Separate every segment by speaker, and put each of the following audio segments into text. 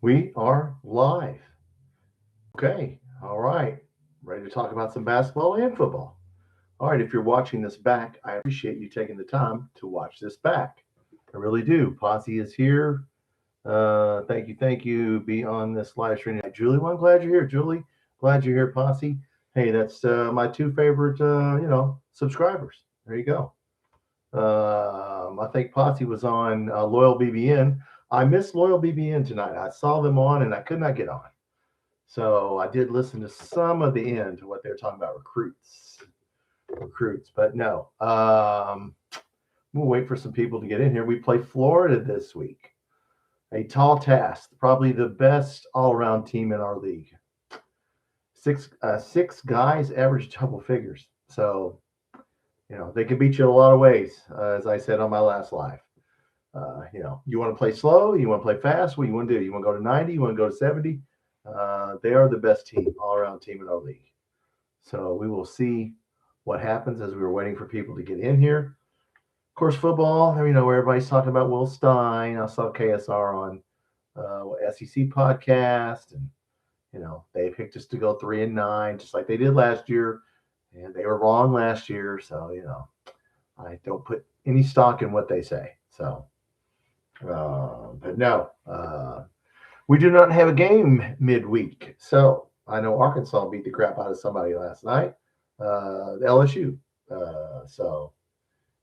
Speaker 1: We are live. Okay. All right. Ready to talk about some basketball and football. All right. If you're watching this back, I appreciate you taking the time to watch this back. I really do. Posse is here. Thank you. Thank you. Be on this live stream. Julie, well, I'm glad you're here. Julie, glad you're here, Posse. Hey, that's my two favorite, subscribers. There you go. I think Posse was on Loyal BBN. I missed Loyal BBN tonight. I saw them on and I could not get on. So I did listen to some of the end to what they were talking about recruits, but no. We'll wait for some people to get in here. We play Florida this week. A tall task, probably the best all-around team in our league. Six guys average double figures. So they can beat you in a lot of ways, as I said on my last live. You want to play slow, you want to play fast. What do you want to do? You want to go to 90? You want to go to 70? They are the best team, all-around team in our league. So we will see what happens as we were waiting for people to get in here. Of course, football, where everybody's talking about Will Stein. I saw KSR on SEC podcast, and they picked us to go 3-9, just like they did last year, and they were wrong last year. So I don't put any stock in what they say. So, but no, we do not have a game midweek. So I know Arkansas beat the crap out of somebody last night, LSU. So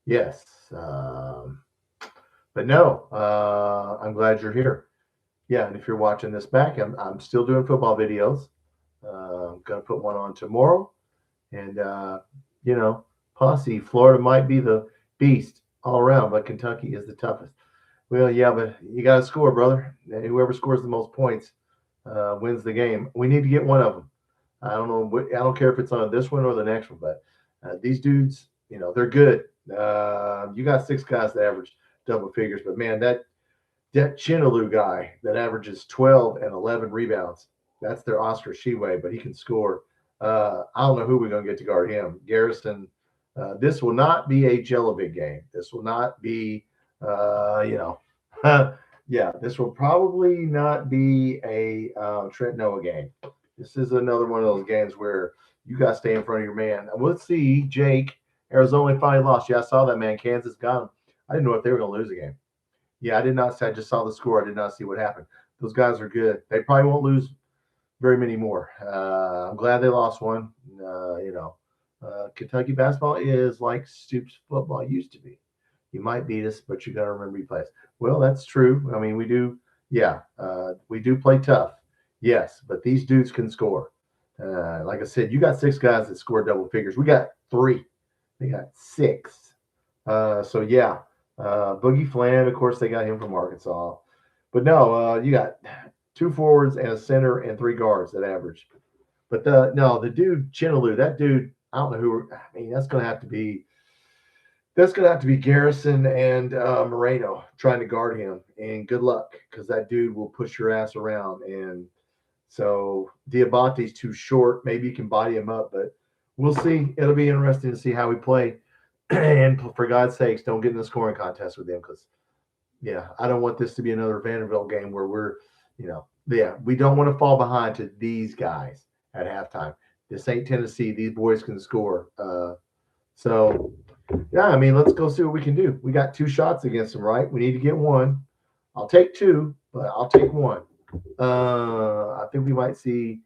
Speaker 1: yes, but no, I'm glad you're here. Yeah, and if you're watching this back, I'm still doing football videos. I'm gonna put one on tomorrow, and Posse, Florida might be the beast all around, but Kentucky is the toughest. Well, yeah, but you got to score, brother. And whoever scores the most points wins the game. We need to get one of them. I don't know. I don't care if it's on this one or the next one, but these dudes, they're good. You got six guys that average double figures, but man, that Chinaloo guy that averages 12 and 11 rebounds, that's their Oscar Sheway, but he can score. I don't know who we're going to get to guard him. Garrison. This will not be a Jellovic game. This will not be, yeah, this will probably not be a Trent Noah game. This is another one of those games where you got to stay in front of your man. And we'll see. Jake, Arizona finally lost. Yeah, I saw that, man. Kansas got him. I didn't know if they were going to lose a game. Yeah, I did not see. I just saw the score. I did not see what happened. Those guys are good. They probably won't lose very many more. I'm glad they lost one. Kentucky basketball is like Stoops football used to be. You might beat us, but you got to remember you play us. Well, that's true. I mean, we do. Yeah, we do play tough. Yes, but these dudes can score. Like I said, you got six guys that score double figures. We got three. They got six. So yeah, Boogie Fland. Of course, they got him from Arkansas. But no, you got two forwards and a center and three guards that average. But the dude Chinaloo, that dude, I don't know who. I mean, that's going to have to be Garrison and Moreno trying to guard him. And good luck, because that dude will push your ass around. And so Diabate's too short. Maybe you can body him up, but we'll see. It'll be interesting to see how we play. And for God's sakes, don't get in the scoring contest with them, because yeah, I don't want this to be another Vanderbilt game where we're, we don't want to fall behind to these guys at halftime. This ain't Tennessee. These boys can score. So, yeah, I mean, let's go see what we can do. We got two shots against them, right? We need to get one. I'll take two, but I'll take one. I think we might see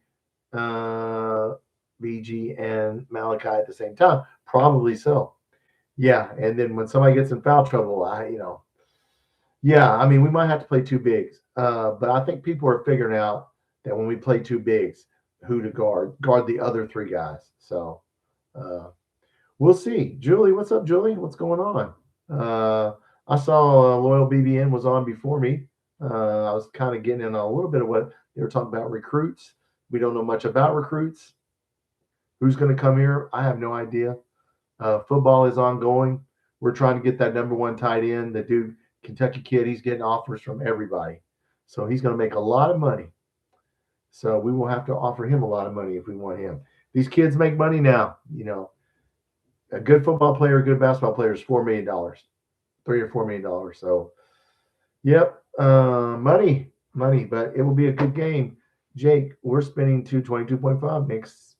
Speaker 1: BG and Malachi at the same time. Probably so. Yeah, and then when somebody gets in foul trouble, yeah, I mean, we might have to play two bigs. But I think people are figuring out that when we play two bigs, who to guard the other three guys. So we'll see. Julie, what's up, Julie? What's going on? I saw Loyal BBN was on before me. I was kind of getting in on a little bit of what they were talking about recruits. We don't know much about recruits. Who's going to come here? I have no idea. Football is ongoing. We're trying to get that number one tight end, the dude, Kentucky kid. He's getting offers from everybody. So he's going to make a lot of money. So we will have to offer him a lot of money if we want him. These kids make money now. A good football player, a good basketball player is $4 million, $3 or $4 million. So, yep, money. money, but it will be a good game. Jake, we're spending 222.5 next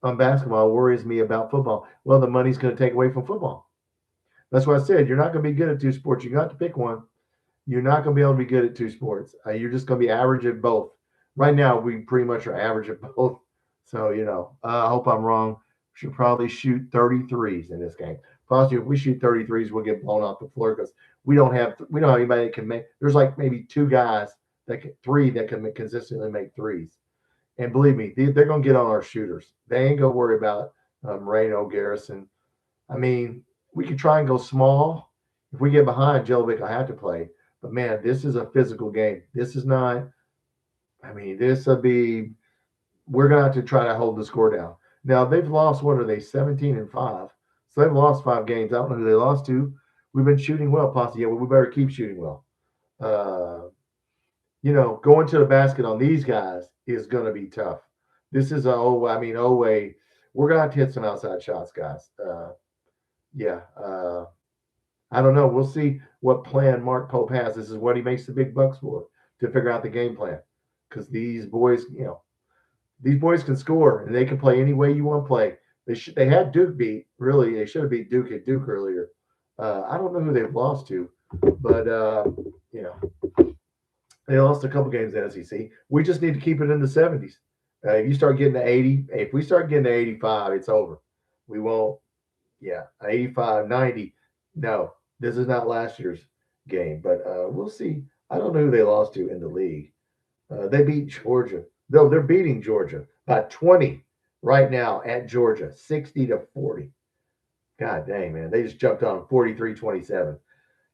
Speaker 1: on basketball. Worries me about football. Well, the money's going to take away from football. That's what I said. You're not going to be good at two sports. You got to pick one. You're not going to be able to be good at two sports. You're just going to be average at both. Right now, we pretty much are average at both. So, I hope I'm wrong. We should probably shoot 33s in this game. Possibly, if we shoot 33s, we'll get blown off the floor because we don't have anybody that can make. There's like maybe three that can consistently make threes. And believe me, they're going to get on our shooters. They ain't going to worry about Moreno, Garrison. I mean, we could try and go small. If we get behind, Jelovic will have to play. But, man, this is a physical game. This is not – this will be – we're going to have to try to hold the score down. Now, they've lost, what are they, 17-5. So they've lost 5 games. I don't know who they lost to. We've been shooting well, Posse. Yeah, we better keep shooting well. Going to the basket on these guys is going to be tough. This is Oway. We're going to have to hit some outside shots, guys. I don't know. We'll see what plan Mark Pope has. This is what he makes the big bucks for, to figure out the game plan. Because these boys, these boys can score, and they can play any way you want to play. They had Duke beat. Really, they should have beat Duke at Duke earlier. I don't know who they've lost to, but they lost a couple games in SEC. We just need to keep it in the 70s. If you start getting to 80, if we start getting to 85, it's over. We won't. 85, 90. No, this is not last year's game, but we'll see. I don't know who they lost to in the league. They beat Georgia. No, they're beating Georgia by 20 right now at Georgia, 60-40. God dang, man. They just jumped on 43-27.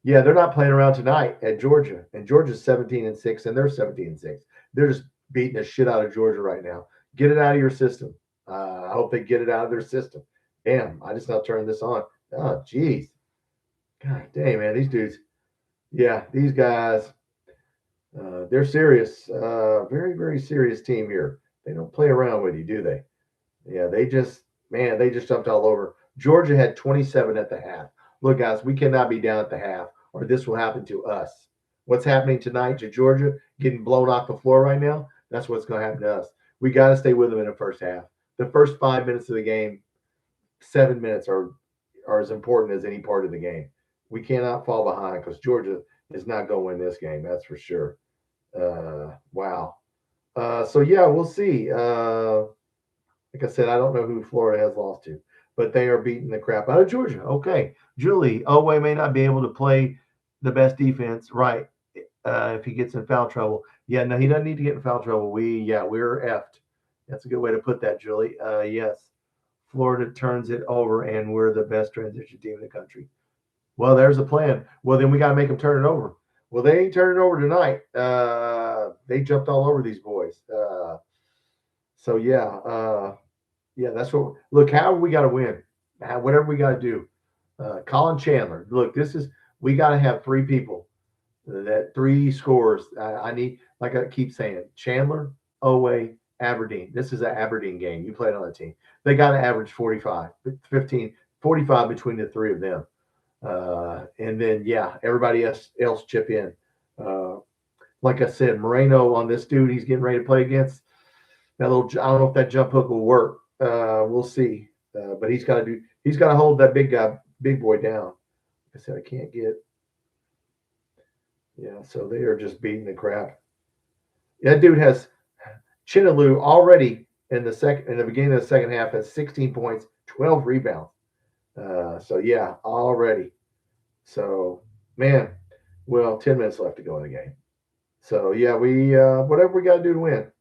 Speaker 1: Yeah, they're not playing around tonight at Georgia. And Georgia's 17-6, and they're 17-6. They're just beating the shit out of Georgia right now. Get it out of your system. I hope they get it out of their system. Damn, I just now turned this on. Oh, jeez. God dang, man. These dudes, these guys, they're serious. Very, very serious team here. They don't play around with you, do they? Yeah, they just jumped all over. Georgia had 27 at the half. Look, guys, we cannot be down at the half, or this will happen to us. What's happening tonight to Georgia, getting blown off the floor right now, that's what's going to happen to us. We got to stay with them in the first half. The first 5 minutes of the game, 7 minutes are as important as any part of the game. We cannot fall behind because Georgia is not going to win this game. That's for sure. Wow. We'll see. Like I said, I don't know who Florida has lost to, but they are beating the crap out of Georgia. Okay. Julie, Oway may not be able to play the best defense, right, if he gets in foul trouble. Yeah, no, he doesn't need to get in foul trouble. We're effed. That's a good way to put that, Julie. Yes. Florida turns it over, and we're the best transition team in the country. Well, there's a plan. Well, then we got to make them turn it over. Well, they ain't turning over tonight. They jumped all over these boys. That's what. Look, however we got to win, whatever we got to do. Colin Chandler. Look, we got to have 3 people. That 3 scores. I need, like I keep saying, Chandler, Oway, Aberdeen. This is an Aberdeen game. You played on the team. They got to average 45 between the 3 of them. And then, everybody else chip in. Like I said, Moreno on this dude he's getting ready to play against. That little, I don't know if that jump hook will work. We'll see. But he's got to hold that big boy down. Like I said, I can't get. Yeah, so they are just beating the crap. That dude has Chinaloo already in the beginning of the second half has 16 points, 12 rebounds. Already. So, man, 10 minutes left to go in the game. So, we whatever we got to do to win.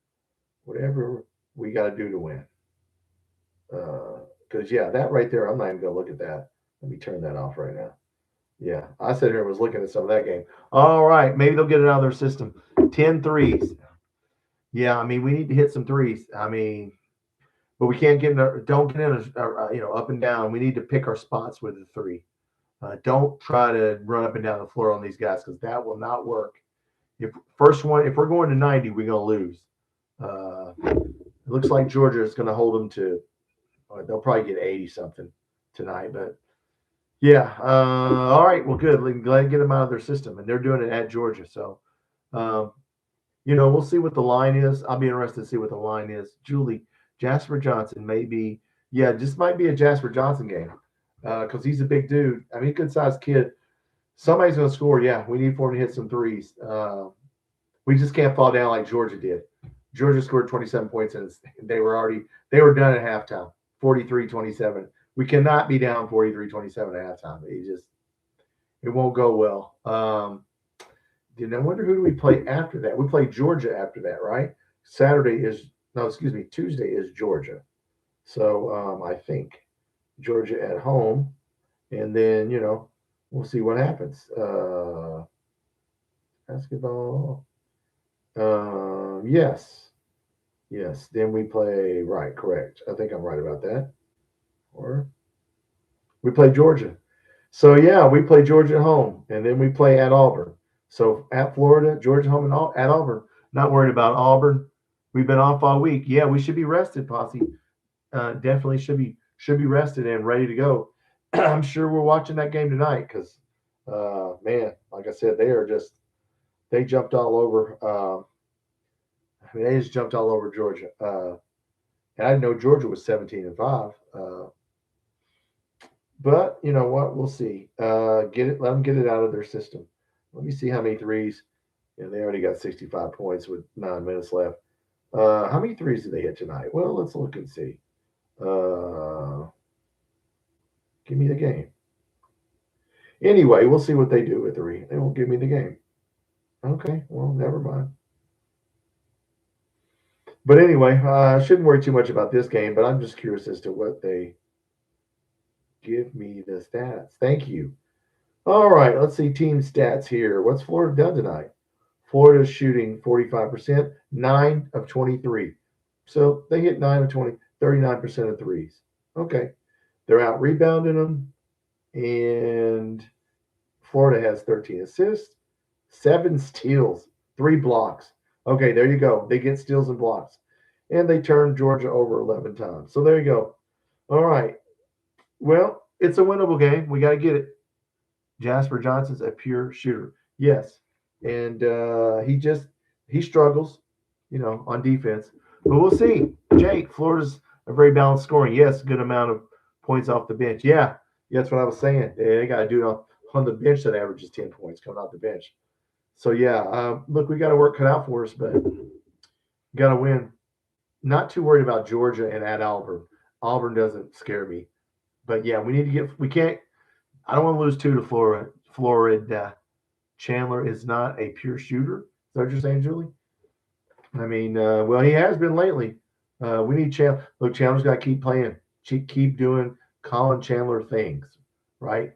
Speaker 1: Whatever we got to do to win. Because, that right there, I'm not even going to look at that. Let me turn that off right now. Yeah, I sat here and was looking at some of that game. All right, maybe they'll get it out of their system. 10 threes. Yeah, we need to hit some threes. But we can't don't get in up and down. We need to pick our spots with the 3. Don't try to run up and down the floor on these guys because that will not work. If we're going to 90, we're going to lose. It looks like Georgia is going to hold them to, they'll probably get 80 something tonight. But all right, well, good. Glad to get them out of their system, and they're doing it at Georgia. So, We'll see what the line is. I'll be interested to see what the line is. Julie, Jasper Johnson maybe. Yeah, this might be a Jasper Johnson game because he's a big dude. I mean, good sized kid. Somebody's going to score. Yeah, we need for him to hit some threes. We just can't fall down like Georgia did. Georgia scored 27 points and they were done at halftime, 43-27. We cannot be down 43-27 at halftime. It won't go well. I wonder who do we play after that? We play Georgia after that, right? Tuesday is Georgia. So I think Georgia at home, and then we'll see what happens. Basketball. Yes. Then we play right, correct. I think I'm right about that. Or we play Georgia. So yeah, we play Georgia at home, and then we play at Auburn. So at Florida, Georgia home, and at Auburn. Not worried about Auburn. We've been off all week. Yeah, we should be rested, Posse. Definitely should be rested and ready to go. I'm sure we're watching that game tonight because, man, like I said, they jumped all over. They just jumped all over Georgia. And I didn't know Georgia was 17-5. But you know what? We'll see. Let them get it out of their system. Let me see how many threes. Yeah, they already got 65 points with 9 minutes left. How many threes did they hit tonight? Well, let's look and see. Give me the game. Anyway, we'll see what they do with three. They won't give me the game. Okay, well, never mind. But anyway, I shouldn't worry too much about this game, but I'm just curious as to what they give me the stats. Thank you. All right, let's see team stats here. What's Florida done tonight? Florida's shooting 45%, 9 of 23. So they hit 9 of 20, 39% of threes. Okay. They're out rebounding them. And Florida has 13 assists, 7 steals, 3 blocks. Okay, there you go. They get steals and blocks. And they turn Georgia over 11 times. So there you go. All right. Well, it's a winnable game. We got to get it. Jasper Johnson's a pure shooter. Yes. And he struggles, on defense. But we'll see. Jake, Florida's a very balanced scoring. Yes, good amount of points off the bench. Yeah, that's what I was saying. They got to do it on the bench that averages 10 points coming off the bench. So, yeah, look, we got to work cut out for us, but got to win. Not too worried about Georgia and at Auburn. Auburn doesn't scare me. But, yeah, I don't want to lose 2 to Florida. Chandler is not a pure shooter. Is that what you're saying, Julie? I mean, well, he has been lately. We need Chandler. Look, Chandler's got to keep playing. Keep doing Colin Chandler things, right?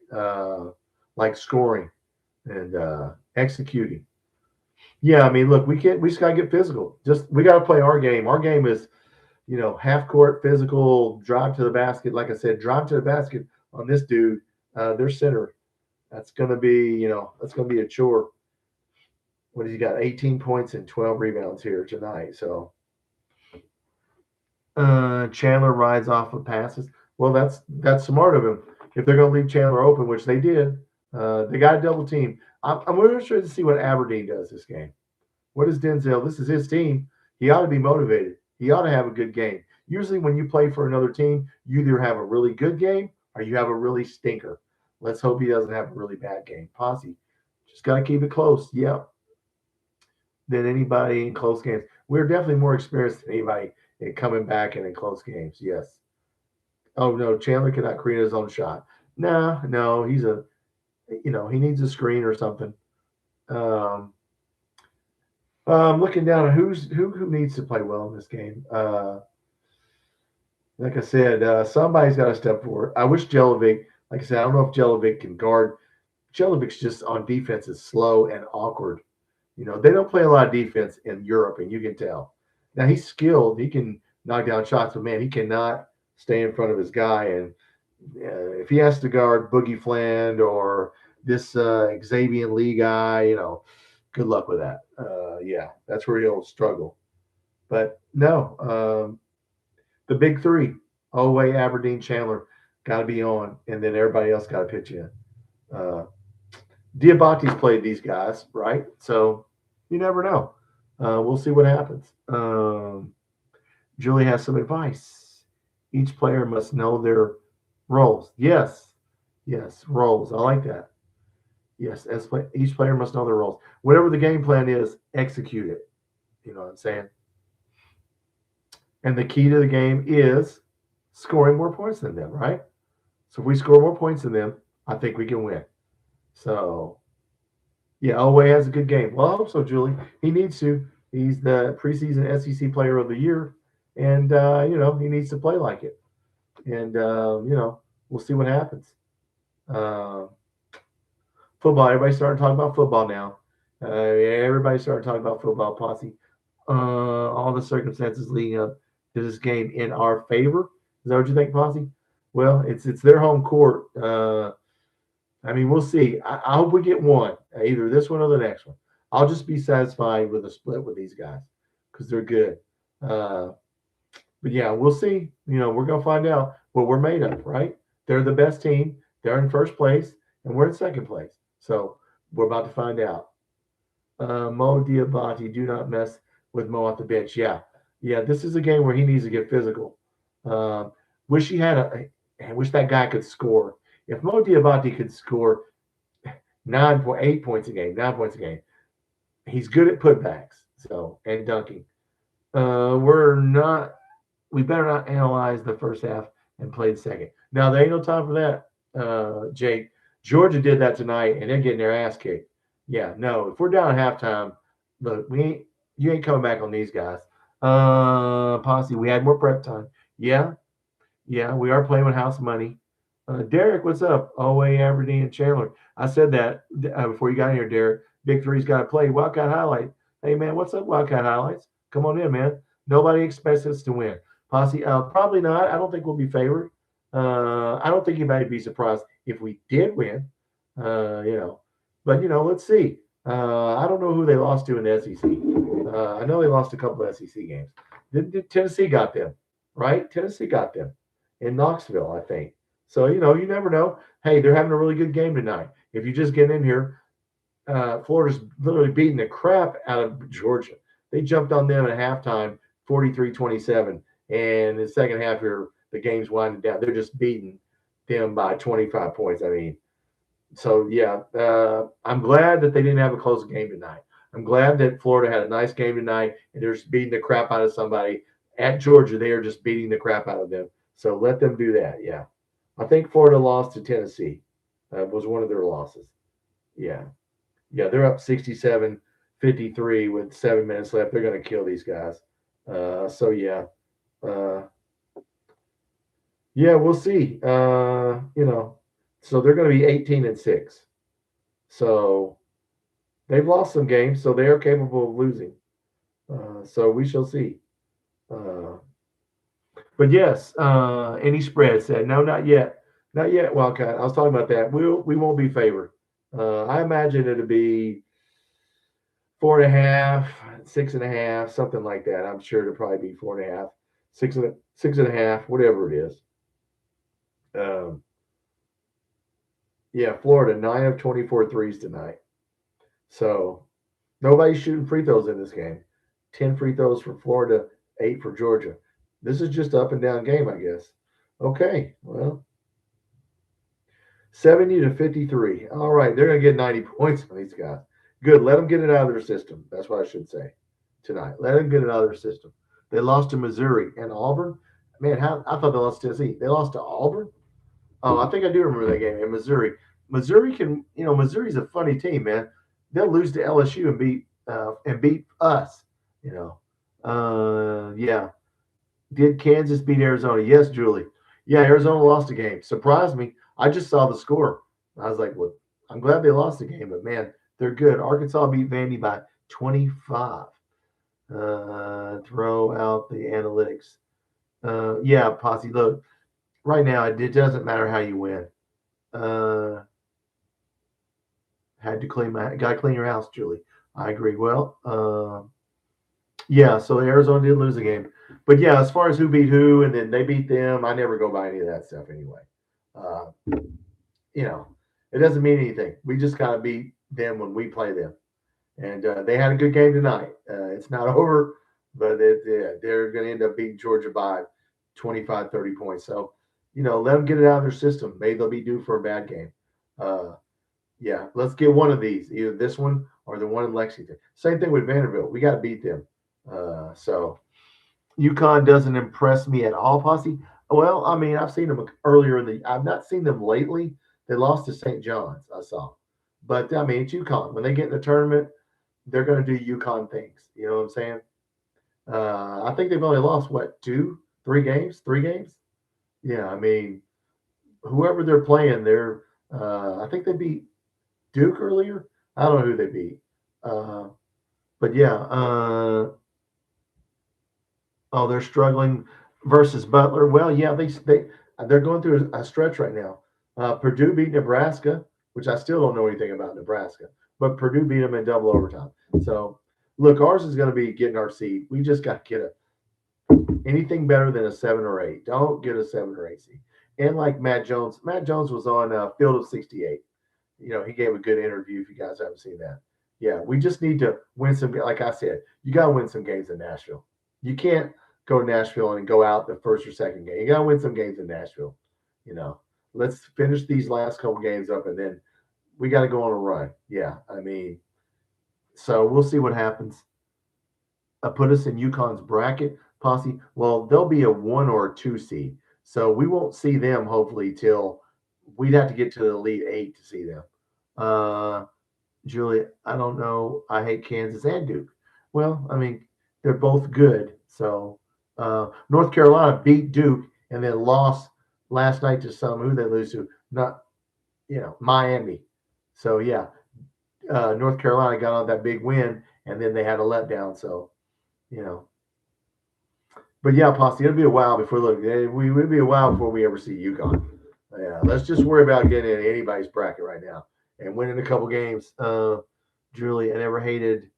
Speaker 1: Like scoring and executing. Yeah, I mean, look, we just got to get physical. We got to play our game. Our game is, half court physical, drive to the basket. Like I said, drive to the basket on this dude. Their center. That's going to be, a chore. What has he got? 18 points and 12 rebounds here tonight. So Chandler rides off of passes. Well, that's smart of him. If they're going to leave Chandler open, which they did, they got a double team. I'm really interested to see what Aberdeen does this game. What is Denzel? This is his team. He ought to be motivated. He ought to have a good game. Usually when you play for another team, you either have a really good game or you have a really stinker. Let's hope he doesn't have a really bad game. Posse, just got to keep it close. Yep. Than anybody in close games. We're definitely more experienced than anybody in coming back and in close games. Yes. Oh, no, Chandler cannot create his own shot. No, he's he needs a screen or something. Looking down at who needs to play well in this game. Like I said, somebody's got to step forward. I wish Jelovic, like I said, I don't know if Jelovic can guard. Jelovic's just on defense is slow and awkward. They don't play a lot of defense in Europe, and you can tell. Now, he's skilled. He can knock down shots, but, man, he cannot stay in front of his guy. And if he has to guard Boogie Fland or this Xavier Lee guy, good luck with that. Yeah, that's where he'll struggle. But, no, the big three, Oway, Aberdeen, Chandler, got to be on, and then everybody else got to pitch in. Diabate's played these guys, right? So you never know. We'll see what happens. Julie has some advice. Each player must know their roles. Yes, yes, roles. I like that. Yes, each player must know their roles. Whatever the game plan is, execute it. You know what I'm saying? And the key to the game is scoring more points than them, right? So if we score more points than them, I think we can win. So yeah, Elway has a good game. Well, I hope so, Julie. He needs to. He's the preseason SEC Player of the Year, and he needs to play like it. And we'll see what happens. Uh, Football. Everybody's starting to talk about football now. Everybody's starting to talk about football, Posse. All the circumstances leading up to this game in our favor. Is that what you think, Posse? Well, it's their home court. I mean, we'll see. I hope we get one, either this one or the next one. I'll just be satisfied with a split with these guys because they're good. Uh, but yeah, we'll see. We're gonna find out what we're made of, right? They're the best team. They're in first place, and we're in second place. So we're about to find out. Mo Diabate, do not mess with Mo off the bench. Yeah, yeah. This is a game where he needs to get physical. Uh, wish he had I wish that guy could score. If Mo Diabate could score 8 points a game, 9 points a game, he's good at putbacks. So and dunking. We're not. We better not analyze the first half and play the second. Now there ain't no time for that, Jake. Georgia did that tonight, and they're getting their ass kicked. Yeah, no. If we're down at halftime, look, you ain't coming back on these guys. Posse, we had more prep time. Yeah, yeah, we are playing with house money. Derek, what's up? OA, Aberdeen, and Chandler. I said that before you got in here, Derek. Big Three's got to play. Wildcat Highlight. Hey, man, what's up, Wildcat Highlights? Come on in, man. Nobody expects us to win. Posse, probably not. I don't think we'll be favored. I don't think anybody would be surprised if we did win. But let's see. I don't know who they lost to in the SEC. I know they lost a couple of SEC games. Tennessee got them, right? Tennessee got them in Knoxville, I think. So you never know. Hey, they're having a really good game tonight. If you just get in here, Florida's literally beating the crap out of Georgia. They jumped on them at halftime, 43-27. And in the second half here, the game's winding down. They're just beating them by 25 points. I mean, so yeah, I'm glad that they didn't have a close game tonight. I'm glad that Florida had a nice game tonight and they're just beating the crap out of somebody. At Georgia, they are just beating the crap out of them. So let them do that. Yeah. I think Florida lost to Tennessee. Was one of their losses. Yeah. Yeah, they're up 67-53 with 7 minutes left. They're going to kill these guys. So yeah. Yeah, we'll see. So they're going to be 18-6. So they've lost some games, so they are capable of losing. So we shall see. But yes, any spread said no, not yet, not yet. Wildcat. I was talking about that. We won't be favored. I imagine it'll be 4.5, 6.5, something like that. I'm sure it'll probably be 4.5, 6.5, whatever it is. Yeah, Florida 9 of 24 threes tonight. So nobody's shooting free throws in this game. 10 free throws for Florida, 8 for Georgia. This is just up and down game, I guess. Okay, well, 70-53. All right, they're going to get 90 points on these guys. Good. Let them get it out of their system. That's what I should say tonight. Let them get it out of their system. They lost to Missouri and Auburn. Man, I thought they lost to Tennessee. They lost to Auburn. Oh, I think I do remember that game in Missouri. Missouri's a funny team, man. They'll lose to LSU and beat us. Yeah. Did Kansas beat Arizona? Yes, Julie. Yeah, Arizona lost a game. Surprised me. I just saw the score. I was like, well, I'm glad they lost the game, but man, they're good. Arkansas beat Vandy by 25. Throw out the analytics. Yeah, Posse, look, right now it doesn't matter how you win. Had to gotta clean your house, Julie. I agree. Well, yeah, so Arizona did lose the game. But yeah, as far as who beat who and then they beat them, I never go by any of that stuff anyway. It doesn't mean anything. We just gotta beat them when we play them. And they had a good game tonight. It's not over, but they're going to end up beating Georgia by 25, 30 points. So, let them get it out of their system. Maybe they'll be due for a bad game. Yeah, let's get one of these, either this one or the one in Lexington. Same thing with Vanderbilt. We got to beat them. So UConn doesn't impress me at all, Posse. Well, I mean, I've seen them earlier I've not seen them lately. They lost to St. John's, I saw. But, I mean, it's UConn. When they get in the tournament, they're going to do UConn things. You know what I'm saying? I think they've only lost, what, 3 games? 3 games? Yeah, I mean, whoever they're playing, I think they beat Duke earlier. I don't know who they beat. But, yeah. They're struggling versus Butler. Well, yeah, they're going through a stretch right now. Purdue beat Nebraska, which I still don't know anything about Nebraska, but Purdue beat them in double overtime. So, look, ours is going to be getting our seed. We just got to get anything better than a 7 or 8. Don't get a 7 or 8 seed. And like Matt Jones was on Field of 68. He gave a good interview if you guys haven't seen that. Yeah, we just need to win some. Like I said, you got to win some games in Nashville. You can't go to Nashville and go out the first or second game. You got to win some games in Nashville. Let's finish these last couple games up, and then we got to go on a run. Yeah, I mean, so we'll see what happens. Put us in UConn's bracket, Posse. Well, they'll be a 1 or a 2 seed, so we won't see them hopefully till we'd have to get to the Elite 8 to see them. Julia, I don't know. I hate Kansas and Duke. Well, I mean, they're both good. So North Carolina beat Duke and then lost last night to who they lose to? Not, Miami. So, yeah, North Carolina got on that big win, and then they had a letdown. So, But, yeah, Posse, it'll be a while before, it'll be a while before we ever see UConn. Yeah, let's just worry about getting in anybody's bracket right now and winning a couple games. Julie, I never hated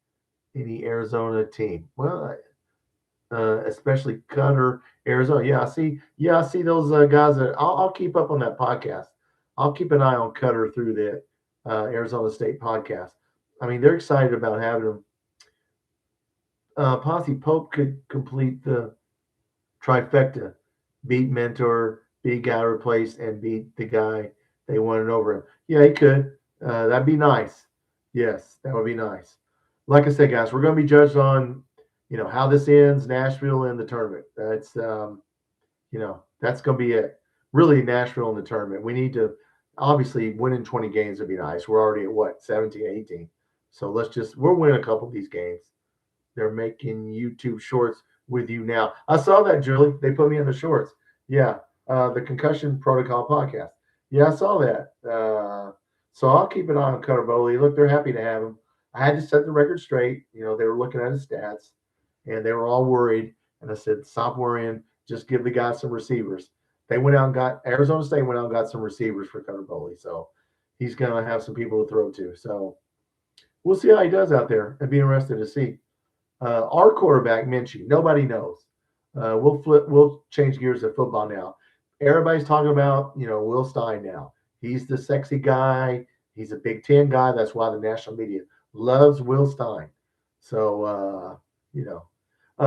Speaker 1: any Arizona team. Well, especially Cutter, Arizona. Yeah, I see those guys that I'll keep up on that podcast. I'll keep an eye on Cutter through the Arizona State podcast. I mean, they're excited about having them. Posse Pope could complete the trifecta: beat Mentor, beat guy replaced, and beat the guy they wanted over him. Yeah, he could. That'd be nice. Yes, that would be nice. Like I said, guys, we're going to be judged on how this ends, Nashville in the tournament. That's that's going to be it. Really, Nashville in the tournament. We need to obviously winning 20 games would be nice. We're already at what, 17, 18. So we'll win a couple of these games. They're making YouTube shorts with you now. I saw that, Julie. They put me in the shorts. Yeah, the Concussion Protocol podcast. Yeah, I saw that. So I'll keep an eye on Cutter Bowley. Look, they're happy to have him. I had to set the record straight. They were looking at his stats, and they were all worried. And I said, stop worrying. Just give the guy some receivers. They went out and got Arizona State went out and got some receivers for Cutter Bowley. So he's going to have some people to throw to. So we'll see how he does out there. I'd be interested to see. Our quarterback, Minshew, nobody knows. We'll change gears to football now. Everybody's talking about, Will Stein now. He's the sexy guy. He's a Big Ten guy. That's why the national media loves Will Stein. So, SEC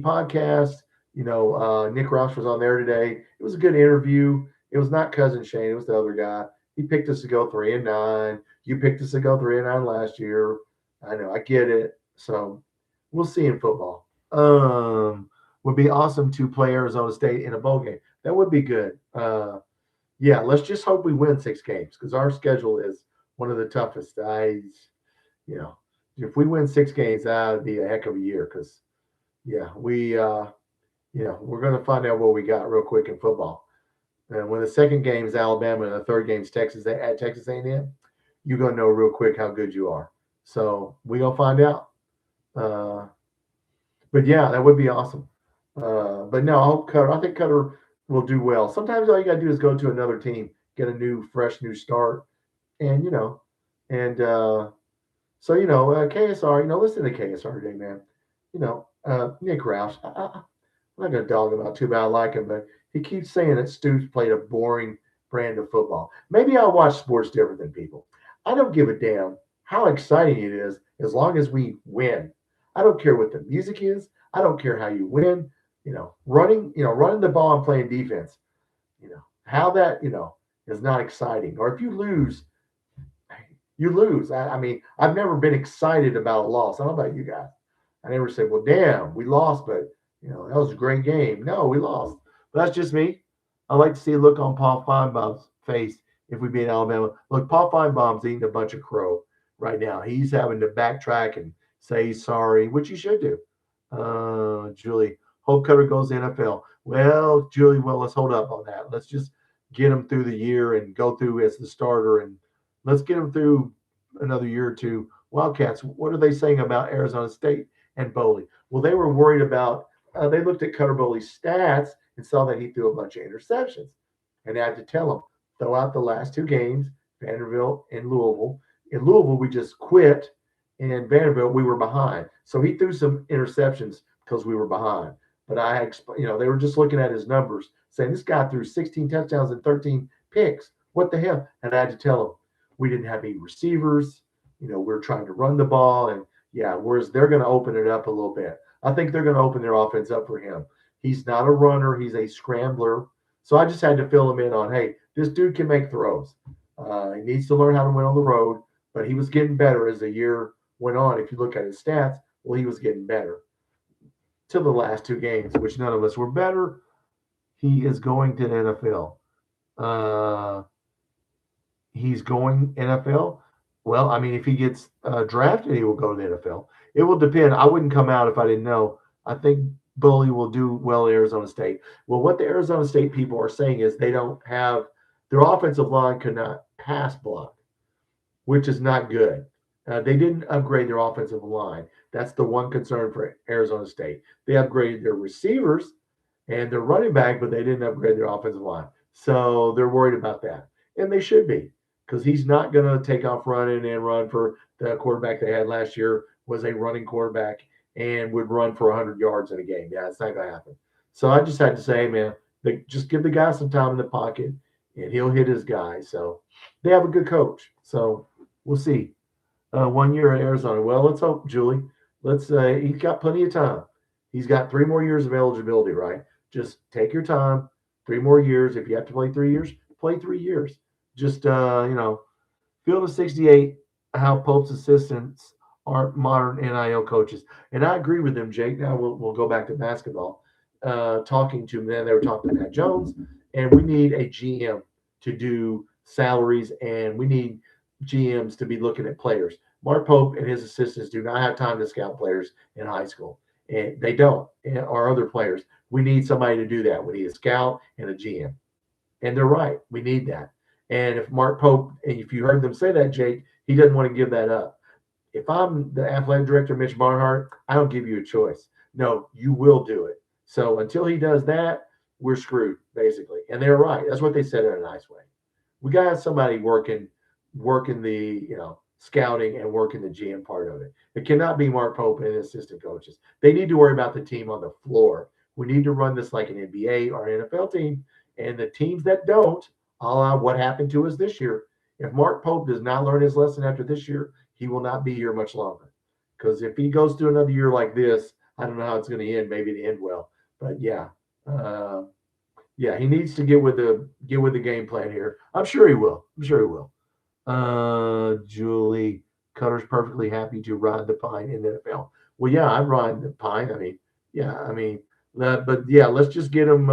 Speaker 1: podcast, Nick Roush was on there today. It was a good interview. It was not Cousin Shane. It was the other guy. He picked us to go 3-9. You picked us to go 3-9 last year. I know. I get it. So we'll see in football. Would be awesome to play Arizona State in a bowl game. That would be good. Yeah, let's just hope we win 6 games because our schedule is one of the toughest. If we win 6 games, that would be a heck of a year because, yeah, we're going to find out what we got real quick in football. And when the second game is Alabama and the third game is Texas at Texas A&M, you're going to know real quick how good you are. So we're going to find out. But, yeah, that would be awesome. But, no, I think Cutter will do well. Sometimes all you got to do is go to another team, get a fresh new start. And, KSR, listen to KSR today, man. Nick Roush, I'm not going to dog him out too bad. I like him, but he keeps saying that Stoops played a boring brand of football. Maybe I watch sports different than people. I don't give a damn how exciting it is as long as we win. I don't care what the music is. I don't care how you win. Running the ball and playing defense. How that is not exciting. Or if you lose, you lose. I mean, I've never been excited about a loss. I don't know about you guys. I never said, "Well, damn, we lost," but that was a great game. No, we lost. But that's just me. I like to see a look on Paul Finebaum's face if we beat Alabama. Look, Paul Finebaum's eating a bunch of crow right now. He's having to backtrack and say he's sorry, which he should do. Julie, Hope Cutter goes to NFL. Well, Julie, let's hold up on that. Let's just get him through the year and go through as the starter, and let's get him through another year or two. Wildcats, what are they saying about Arizona State and Bowley? Well, they were worried about, they looked at Cutter Bowley's stats and saw that he threw a bunch of interceptions. And they had to tell him, throw out the last two games, Vanderbilt and Louisville. In Louisville, we just quit. In Vanderbilt, we were behind. So he threw some interceptions because we were behind. But they were just looking at his numbers, saying this guy threw 16 touchdowns and 13 picks. What the hell? And I had to tell him, we didn't have any receivers. We're trying to run the ball. And whereas they're going to open it up a little bit. I think they're going to open their offense up for him. He's not a runner. He's a scrambler. So I just had to fill him in on, hey, this dude can make throws. He needs to learn how to win on the road, but he was getting better as the year went on. If you look at his stats, well, he was getting better till the last two games, which none of us were better. He is going to the NFL. He's going NFL. Well, I mean, if he gets drafted, he will go to the NFL. It will depend. I wouldn't come out if I didn't know. I think Bully will do well at Arizona State. Well, what the Arizona State people are saying is they don't have their offensive line cannot pass block, which is not good. They didn't upgrade their offensive line. That's the one concern for Arizona State. They upgraded their receivers and their running back, but they didn't upgrade their offensive line. So they're worried about that. And they should be, because he's not going to take off running and run for the quarterback they had last year was a running quarterback and would run for 100 yards in a game. Yeah, it's not going to happen. So I just had to say, man, just give the guy some time in the pocket, and he'll hit his guy. So they have a good coach. So we'll see. 1 year in Arizona. Well, let's hope, Julie. He's got plenty of time. He's got 3 more years of eligibility, right? Just take your time. 3 more years. If you have to play 3 years, play 3 years. Just, Field of 68, how Pope's assistants aren't modern NIL coaches. And I agree with them, Jake. Now we'll go back to basketball. Talking to them, then they were talking to Matt Jones, and we need a GM to do salaries, and we need GMs to be looking at players. Mark Pope and his assistants do not have time to scout players in high school, and they don't, or other players. We need somebody to do that. We need a scout and a GM. And they're right. We need that. And if Mark Pope, and if you heard them say that, Jake, he doesn't want to give that up. If I'm the athletic director, Mitch Barnhart, I don't give you a choice. No, you will do it. So until he does that, we're screwed, basically. And they're right. That's what they said in a nice way. We got to have somebody working the, scouting and working the GM part of it. It cannot be Mark Pope and assistant coaches. They need to worry about the team on the floor. We need to run this like an NBA or an NFL team. And the teams that don't, a la what happened to us this year, if Mark Pope does not learn his lesson after this year, he will not be here much longer. Because if he goes through another year like this, I don't know how it's going to end. Maybe it end well, but he needs to get with the game plan here. I'm sure he will. Julie Cutter's perfectly happy to ride the pine in the NFL. Well, yeah, I'd ride the pine. Let's just get him.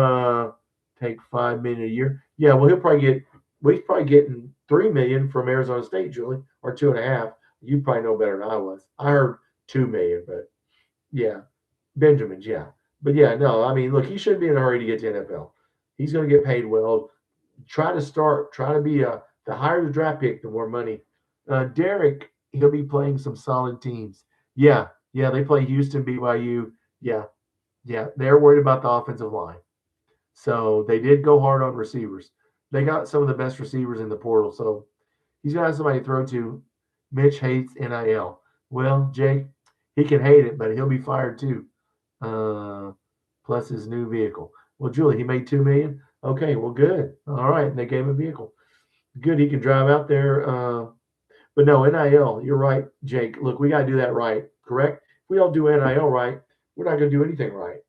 Speaker 1: Take $5 million a year. Yeah, well, he's probably getting $3 million from Arizona State, Julie, or 2.5. You probably know better than I was. I heard $2 million, but yeah, Benjamin's, yeah. But yeah, no, look, he shouldn't be in a hurry to get to NFL. He's going to get paid well. Try to be the higher the draft pick, the more money. Derek, he'll be playing some solid teams. Yeah, they play Houston, BYU. Yeah, they're worried about the offensive line. So they did go hard on receivers. They got some of the best receivers in the portal. So he's going to have somebody to throw to. Mitch hates NIL. Well, Jake, he can hate it, but he'll be fired too. Plus his new vehicle. Well, Julie, he made $2 million. Okay, well, good. All right, and they gave him a vehicle. Good, he can drive out there. But no, NIL, you're right, Jake. Look, we got to do that right, correct? If we don't do NIL right, we're not going to do anything right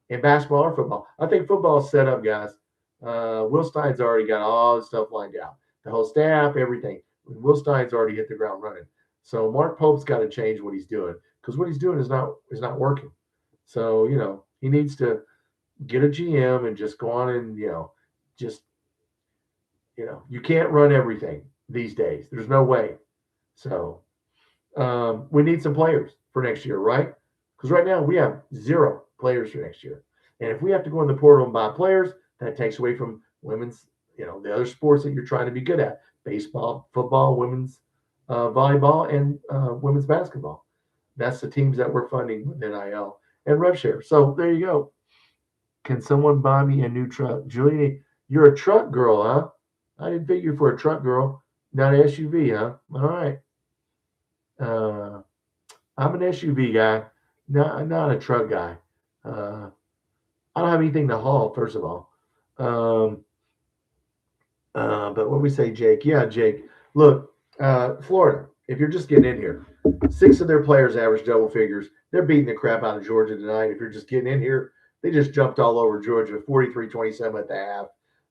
Speaker 1: in basketball or football. I think football is set up, guys. Will Stein's already got all the stuff lined out, the whole staff, everything. Will Stein's already hit the ground running. So Mark Pope's got to change what he's doing because what he's doing is not working. So he needs to get a GM and just go on and just you can't run everything these days. There's no way. So we need some players for next year, right? Because right now we have 0 players for next year. And if we have to go in the portal and buy players, that takes away from women's, the other sports that you're trying to be good at: baseball, football, women's volleyball, and women's basketball. That's the teams that we're funding with NIL and rev share. So there you go. Can someone buy me a new truck? Julie, you're a truck girl, huh? I didn't figure for a truck girl, not an SUV, huh? All right. I'm an SUV guy, not a truck guy. Uh, I don't have anything to haul, first of all. Um, but what we say, Jake? Yeah, Jake. Look, Florida. If you're just getting in here, 6 of their players average double figures. They're beating the crap out of Georgia tonight. If you're just getting in here, they just jumped all over Georgia, 43-27 at the half.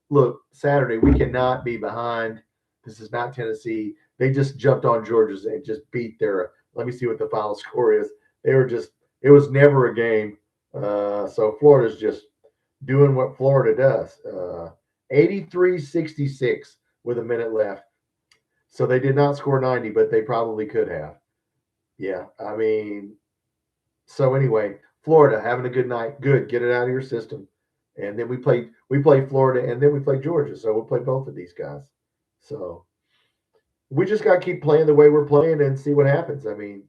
Speaker 1: Look, Saturday we cannot be behind. This is not Tennessee. They just jumped on Georgia's and just beat their. Let me see what the final score is. They were just. It was never a game. So Florida's just doing what Florida does. 83-66 with a minute left. So they did not score 90, but they probably could have. Yeah, I mean, so anyway, Florida having a good night. Good, get it out of your system. And then we play Florida, and then we play Georgia. So we'll play both of these guys. So we just got to keep playing the way we're playing and see what happens. I mean,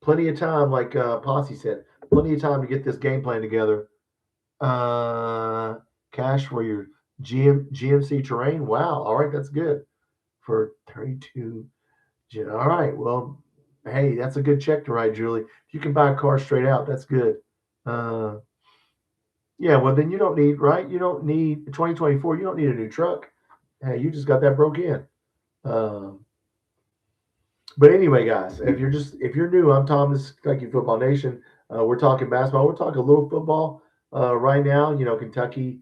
Speaker 1: plenty of time, like Posse said, plenty of time to get this game plan together. Uh, Cash for your GMC terrain. Wow. All right, that's good for 32. All right. Well, hey, that's a good check to write, Julie. If you can buy a car straight out, that's good. Uh, yeah. Well, then you don't need right. You don't need 2024. You don't need a new truck. Hey, you just got that broke in. Um, but anyway, guys, if you're new, I'm Tom. This is Kentucky Football Nation. We're talking basketball. We're talking a little football right now. Kentucky.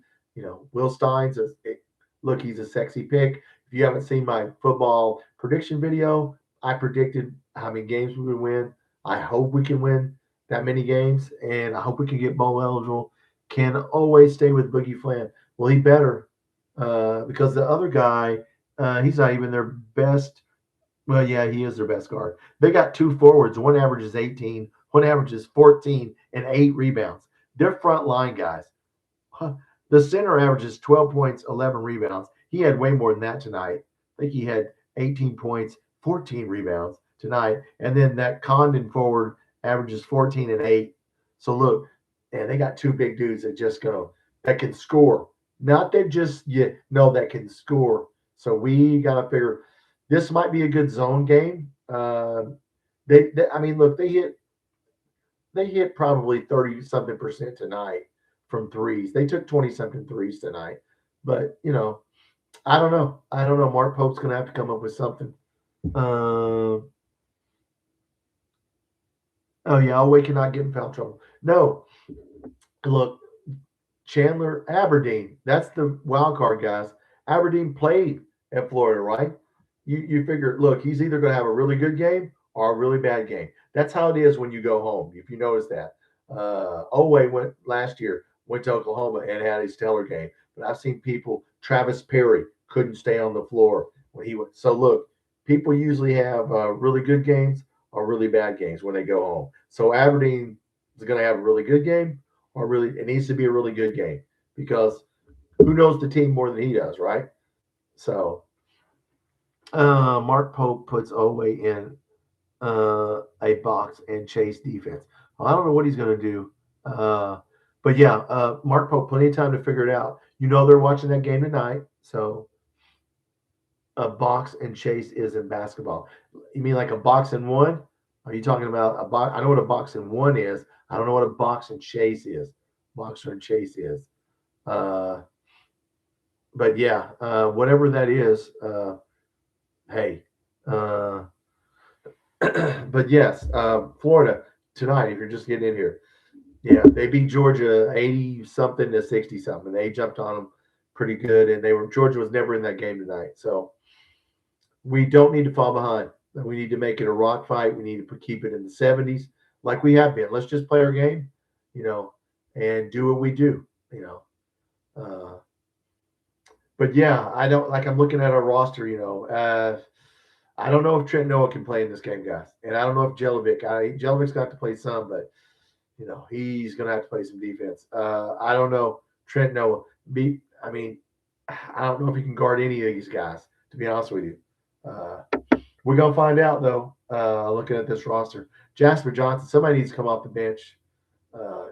Speaker 1: Will Stein's look. He's a sexy pick. If you haven't seen my football prediction video, I predicted how many games we would win. I hope we can win that many games, and I hope we can get bowl eligible. Can always stay with Boogie Flan. Well, he better because the other guy, he's not even their best. Well, yeah, he is their best guard. They got 2 forwards. One averages 18, one averages 14 and 8 rebounds. They're front line guys. Huh. The center averages 12 points, 11 rebounds. He had way more than that tonight. I think he had 18 points, 14 rebounds tonight. And then that Condon forward averages 14 and 8. So look, and they got 2 big dudes that can score. Not that just that can score. So we got to figure this might be a good zone game. I mean, look, they hit probably 30 something percent tonight from threes. They took 20 something threes tonight. But, I don't know. I don't know. Mark Pope's going to have to come up with something. Oh, yeah, Elway cannot get in foul trouble. No. Look, Chandler, Aberdeen. That's the wild card, guys. Aberdeen played at Florida, right? You figure, look, he's either going to have a really good game or a really bad game. That's how it is when you go home. If you notice that, Oweh went to Oklahoma and had his stellar game. But I've seen people. Travis Perry couldn't stay on the floor when he went. So look, people usually have really good games or really bad games when they go home. So Aberdeen is going to have a really good game or it needs to be a really good game because who knows the team more than he does, right? So Mark Pope puts Oweh in a box and chase defense. Well, I don't know what he's going to do. But yeah, Mark Pope, plenty of time to figure it out. They're watching that game tonight. So a box and chase is in basketball. You mean like a box and one? Are you talking about a box? I know what a box and one is. I don't know what a box and chase is. Boxer and chase is. But yeah, whatever that is, hey, Uh, but yes, Florida tonight. If you're just getting in here, yeah, they beat Georgia 80 something to 60 something. They jumped on them pretty good, and Georgia was never in that game tonight. So we don't need to fall behind. We need to make it a rock fight. We need to keep it in the 70s like we have been. Let's just play our game, you know, and do what we do, you know. But yeah, I don't like. I'm looking at our roster, you know. I don't know if Trent Noah can play in this game, guys, and I don't know if Jelovic's got to play some, but you know he's going to have to play some defense. I don't know Trent Noah. I mean, I don't know if he can guard any of these guys. To be honest with you, we're gonna find out though. Looking at this roster, Jasper Johnson. Somebody needs to come off the bench.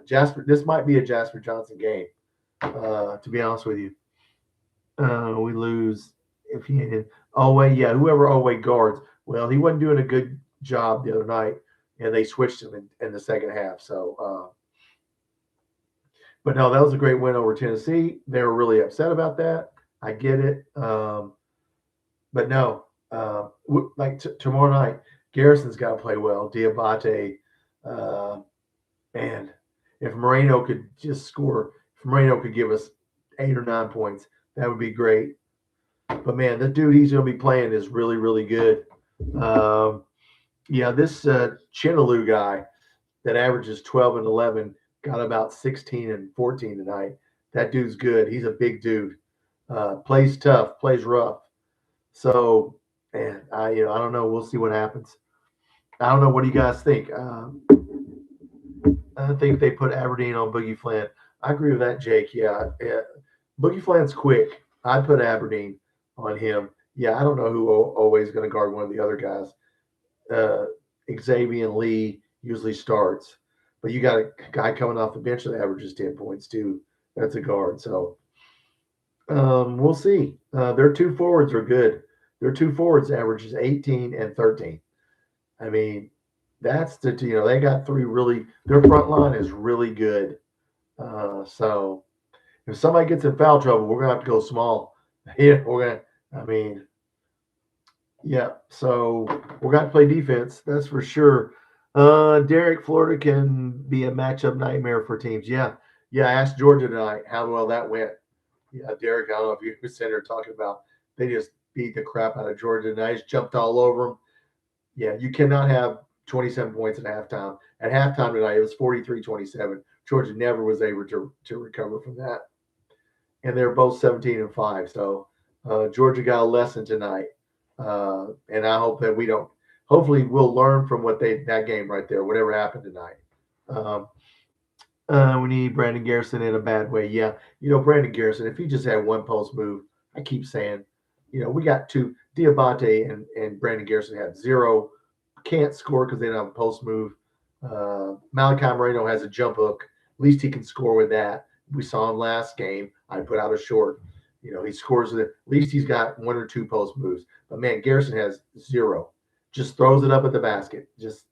Speaker 1: Jasper, this might be a Jasper Johnson game. To be honest with you, we lose if he ain't in. Oway, yeah, whoever Oway guards. Well, he wasn't doing a good job the other night, and they switched him in the second half. So, but no, that was a great win over Tennessee. They were really upset about that. I get it. But no, like tomorrow night, Garrison's got to play well. Diabate, man, if Moreno could just score, if Moreno could give us 8 or 9 points, that would be great. But man, the dude he's going to be playing is really, really good. Yeah, this Chinaloo guy that averages 12 and 11 got about 16 and 14 tonight. That dude's good. He's a big dude. Plays tough, plays rough. So, man, I don't know. We'll see what happens. I don't know. What do you guys think? I think they put Aberdeen on Boogie Flan. I agree with that, Jake. Yeah. Boogie Flan's quick. I'd put Aberdeen on him. Yeah, I don't know who always going to guard one of the other guys. Xavier Lee usually starts, but you got a guy coming off the bench that averages 10 points too. That's a guard. So we'll see. Their two forwards are good. Their two forwards averages 18 and 13. I mean, that's they got three really. Their front line is really good. So if somebody gets in foul trouble, we're gonna have to go small. Yeah, we're gonna. I mean, yeah. So we're gonna play defense. That's for sure. Derek, Florida can be a matchup nightmare for teams. Yeah. I asked Georgia tonight how well that went. Yeah, Derek, I don't know if you were sitting there talking about they just beat the crap out of Georgia tonight. Just jumped all over them. Yeah, you cannot have 27 points at halftime. At halftime tonight, it was 43-27. Georgia never was able to recover from that. And they're both 17 and 5. So Georgia got a lesson tonight. And I hope that we don't. Hopefully, we'll learn from that game right there, whatever happened tonight. We need Brandon Garrison in a bad way. Yeah, Brandon Garrison, if he just had one post move, I keep saying, we got two. Diabate and Brandon Garrison have zero. Can't score because they don't have a post move. Malachi Moreno has a jump hook. At least he can score with that. We saw him last game. I put out a short. He scores with it. At least he's got one or two post moves. But man, Garrison has zero. Just throws it up at the basket. Just,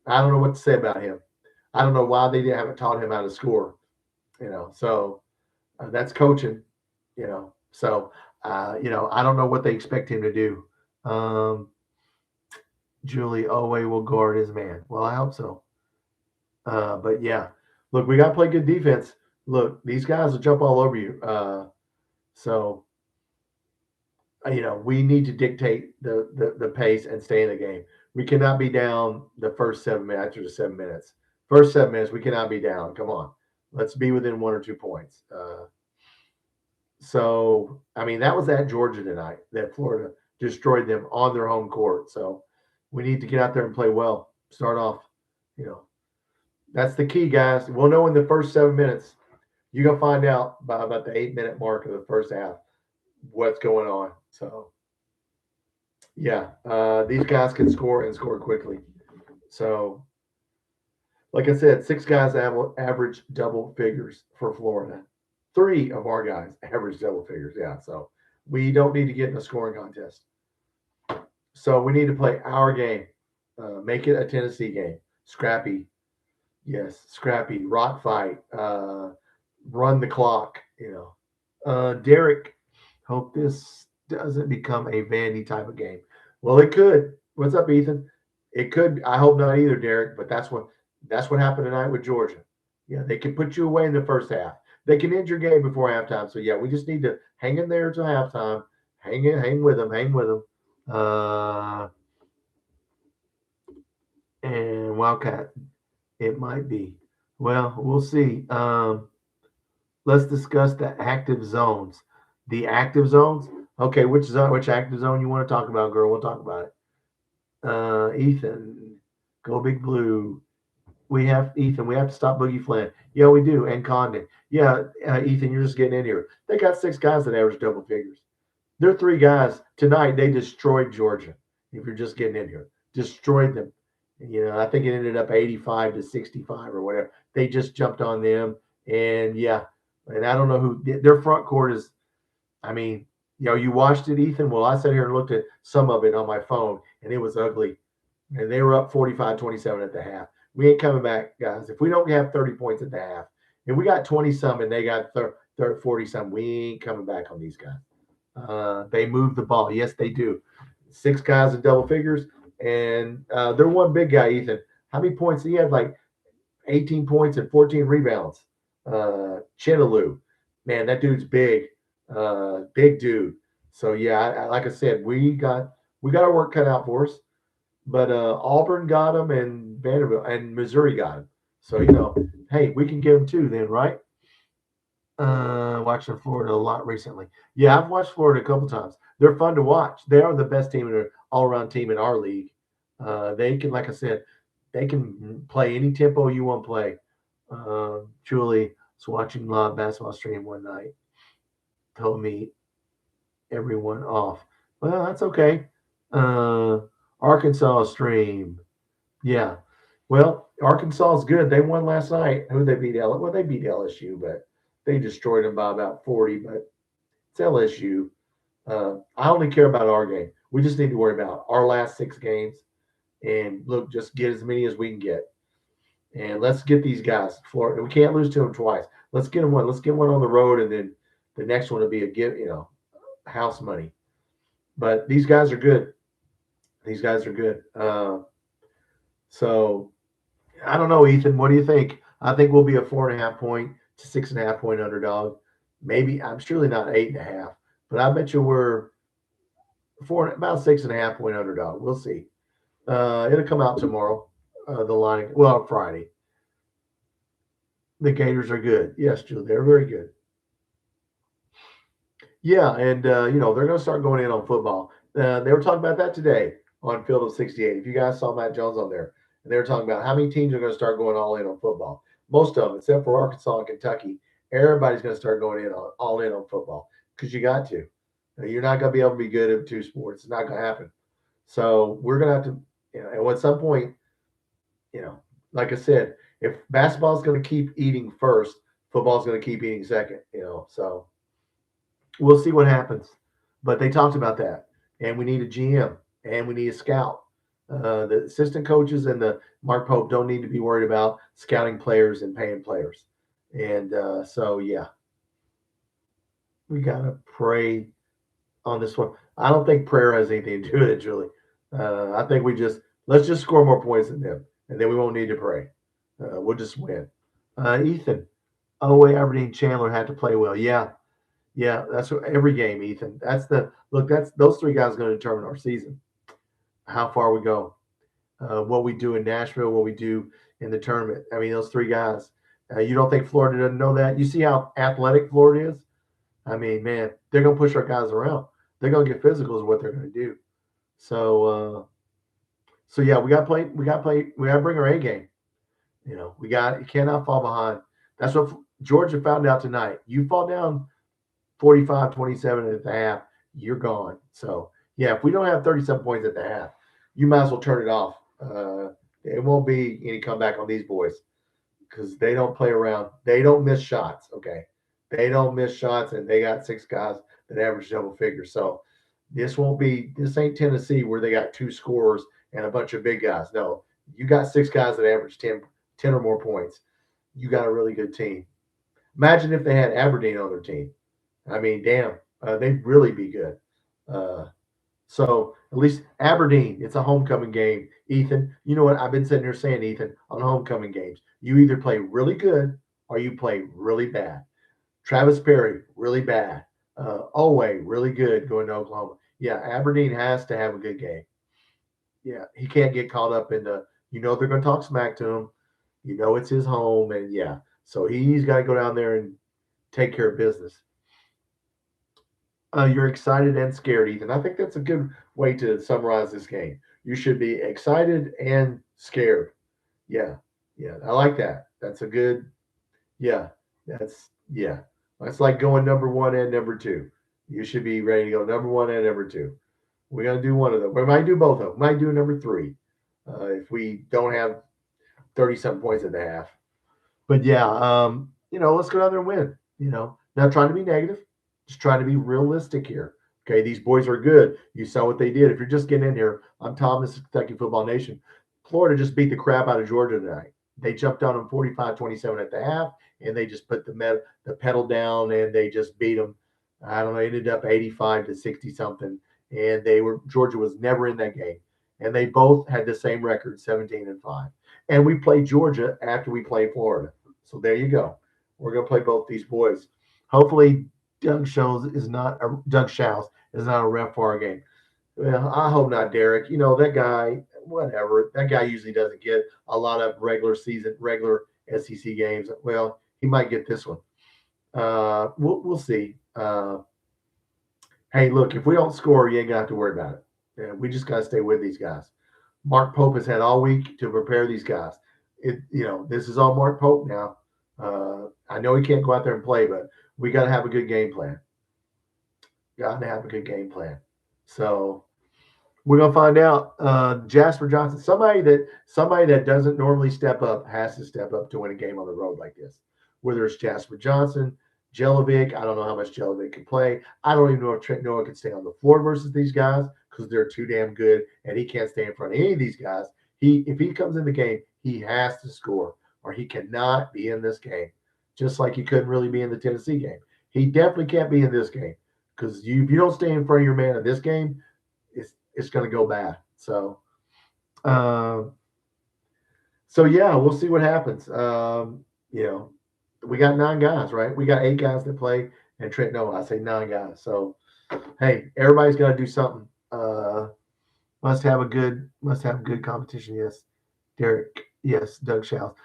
Speaker 1: I don't know what to say about him. I don't know why they haven't taught him how to score. So that's coaching. So I don't know what they expect him to do. Julie Oway will guard his man. Well, I hope so. But yeah, look, we got to play good defense. Look, these guys will jump all over you. So we need to dictate the pace and stay in the game. We cannot be down the first 7 minutes after the 7 minutes. First 7 minutes, we cannot be down. Come on. Let's be within 1 or 2 points. So, I mean, that was at Georgia tonight that Florida destroyed them on their home court. So we need to get out there and play well. Start off, that's the key, guys. We'll know in the first 7 minutes. You're going to find out by about the 8-minute mark of the first half what's going on. So, yeah, these guys can score and score quickly. So, like I said, 6 guys average double figures for Florida. 3 of our guys average double figures. Yeah, so we don't need to get in a scoring contest. So we need to play our game. Make it a Tennessee game. Scrappy. Yes, scrappy. Rock fight. Run the clock. Derek, hope this doesn't become a Vandy type of game. Well, it could. What's up, Ethan? It could. I hope not either, Derek. But that's what happened tonight with Georgia. Yeah, they can put you away in the first half. They can end your game before halftime. So yeah, we just need to hang in there till halftime. Hang with them, hang with them. And Wildcat, it might be. Well, we'll see. Let's discuss the active zones. The active zones. Okay, which active zone you want to talk about, girl? We'll talk about it. Ethan, go Big Blue. We have Ethan. We have to stop Boogie Flynn. Yeah, we do. And Condon. Yeah, Ethan, you're just getting in here. They got 6 guys that average double figures. They're 3 guys tonight. They destroyed Georgia. If you're just getting in here, destroyed them. I think it ended up 85-65 or whatever. They just jumped on them, and yeah, and I don't know who their front court is. I mean, you watched it, Ethan. Well, I sat here and looked at some of it on my phone, and it was ugly. And they were up 45-27 at the half. We ain't coming back, guys. If we don't have 30 points at the half, if we got 20 some and they got 40 some, we ain't coming back on these guys. They move the ball. Yes, they do. 6 guys in double figures, and they're one big guy, Ethan. How many points? He had like 18 points and 14 rebounds. Chinaloo, man, that dude's big. Big dude. So yeah, like I said, we got our work cut out for us. But Auburn got him, and Vanderbilt and Missouri got him. So hey, we can get them too, then, right? Watching Florida a lot recently. Yeah, I've watched Florida a couple times. They're fun to watch. They are the best team in an all-around team in our league. They can, like I said, they can play any tempo you want to play. Julie was watching live basketball stream one night. Told me everyone off. Well, that's okay. Arkansas stream. Yeah. Well, Arkansas is good. They won last night. Who they beat? Well, they beat LSU, but they destroyed them by about 40. But it's LSU. I only care about our game. We just need to worry about our last 6 games, and look, just get as many as we can get. And let's get these guys. Florida. We can't lose to them twice. Let's get them one. Let's get one on the road, and then the next one will be house money. But these guys are good. These guys are good. So I don't know, Ethan. What do you think? I think we'll be a 4.5 point to 6.5 point underdog. Maybe I'm surely not 8.5, but I bet you we're about 6.5 point underdog. We'll see. It'll come out tomorrow. The line, Friday. The Gators are good. Yes, Julie, they're very good. Yeah, and they're going to start going in on football. They were talking about that today on Field of 68. If you guys saw Matt Jones on there, and they were talking about how many teams are going to start going all in on football. Most of them, except for Arkansas and Kentucky, everybody's going to start going all in on football because you got to. You're not going to be able to be good at 2 sports. It's not going to happen. So we're going to have to, and at some point, like I said, if basketball is going to keep eating first, football is going to keep eating second. So we'll see what happens. But they talked about that, and we need a GM, and we need a scout. The assistant coaches and the Mark Pope don't need to be worried about scouting players and paying players. And so, yeah, we got to pray on this one. I don't think prayer has anything to do with it, Julie. I think let's just score more points than them, and then we won't need to pray. We'll just win. Ethan, Aberdeen Chandler had to play well. Yeah, that's what, every game, Ethan. That's those 3 guys are going to determine our season. How far we go, what we do in Nashville, what we do in the tournament. I mean, those 3 guys. You don't think Florida doesn't know that? You see how athletic Florida is? I mean, man, they're going to push our guys around. They're going to get physical is what they're going to do. So yeah, we got to play. We got to bring our A game. You cannot fall behind. That's what Georgia found out tonight. You fall down 45-27 at the half, you're gone. So yeah, if we don't have 37 points at the half, you might as well turn it off. It won't be any comeback on these boys because they don't play around. They don't miss shots. Okay, they don't miss shots, and they got 6 guys that average double figures. So this ain't Tennessee where they got 2 scorers and a bunch of big guys. No, you got 6 guys that average 10 or more points. You got a really good team. Imagine if they had Aberdeen on their team. I mean, damn, they'd really be good. So at least Aberdeen, it's a homecoming game. Ethan, you know what I've been sitting here saying, Ethan, on homecoming games, you either play really good or you play really bad. Travis Perry, really bad. Oweh, really good going to Oklahoma. Yeah, Aberdeen has to have a good game. Yeah, he can't get caught up in the, they're going to talk smack to him. It's his home. And yeah, so he's got to go down there and take care of business. You're excited and scared, Ethan. I think that's a good way to summarize this game. You should be excited and scared. Yeah, yeah, I like that. That's a good, yeah, yeah. That's like going number one and number two. You should be ready to go number one and number two. We're going to do one of them. We might do both of them. We might do number three if we don't have 30 something points at the half. But yeah, let's go down there and win. Not trying to be negative, just trying to be realistic here. Okay, these boys are good. You saw what they did. If you're just getting in here, I'm Tom, this is Kentucky Football Nation. Florida just beat the crap out of Georgia tonight. They jumped on them 45-27 at the half, and they just put the pedal down, and they just beat them. I don't know, ended up 85-60 something, and Georgia was never in that game, and they both had the same record, 17-5. And we played Georgia after we played Florida. So there you go. We're going to play both these boys. Hopefully, Doug Shows is not a ref for our game. Well, I hope not, Derek. That guy, whatever. That guy usually doesn't get a lot of regular SEC games. Well, he might get this one. We'll see. Hey, look, if we don't score, you ain't got to worry about it. Yeah, we just got to stay with these guys. Mark Pope has had all week to prepare these guys. This is all Mark Pope now. I know he can't go out there and play, but we got to have a good game plan. Got to have a good game plan. So we're gonna find out. Jasper Johnson, somebody that doesn't normally step up, has to step up to win a game on the road like this. Whether it's Jasper Johnson, Jelovic, I don't know how much Jelovic can play. I don't even know if Trent Noah can stay on the floor versus these guys because they're too damn good, and he can't stay in front of any of these guys. If he comes in the game, he has to score, or he cannot be in this game. Just like he couldn't really be in the Tennessee game. He definitely can't be in this game because if you don't stay in front of your man in this game, it's going to go bad. So yeah, we'll see what happens. We got 9 guys, right? We got 8 guys that play, and Trent Noah. I say 9 guys. So hey, everybody's got to do something. Must have a good competition. Yes, Derek. Yes, Doug Shouse.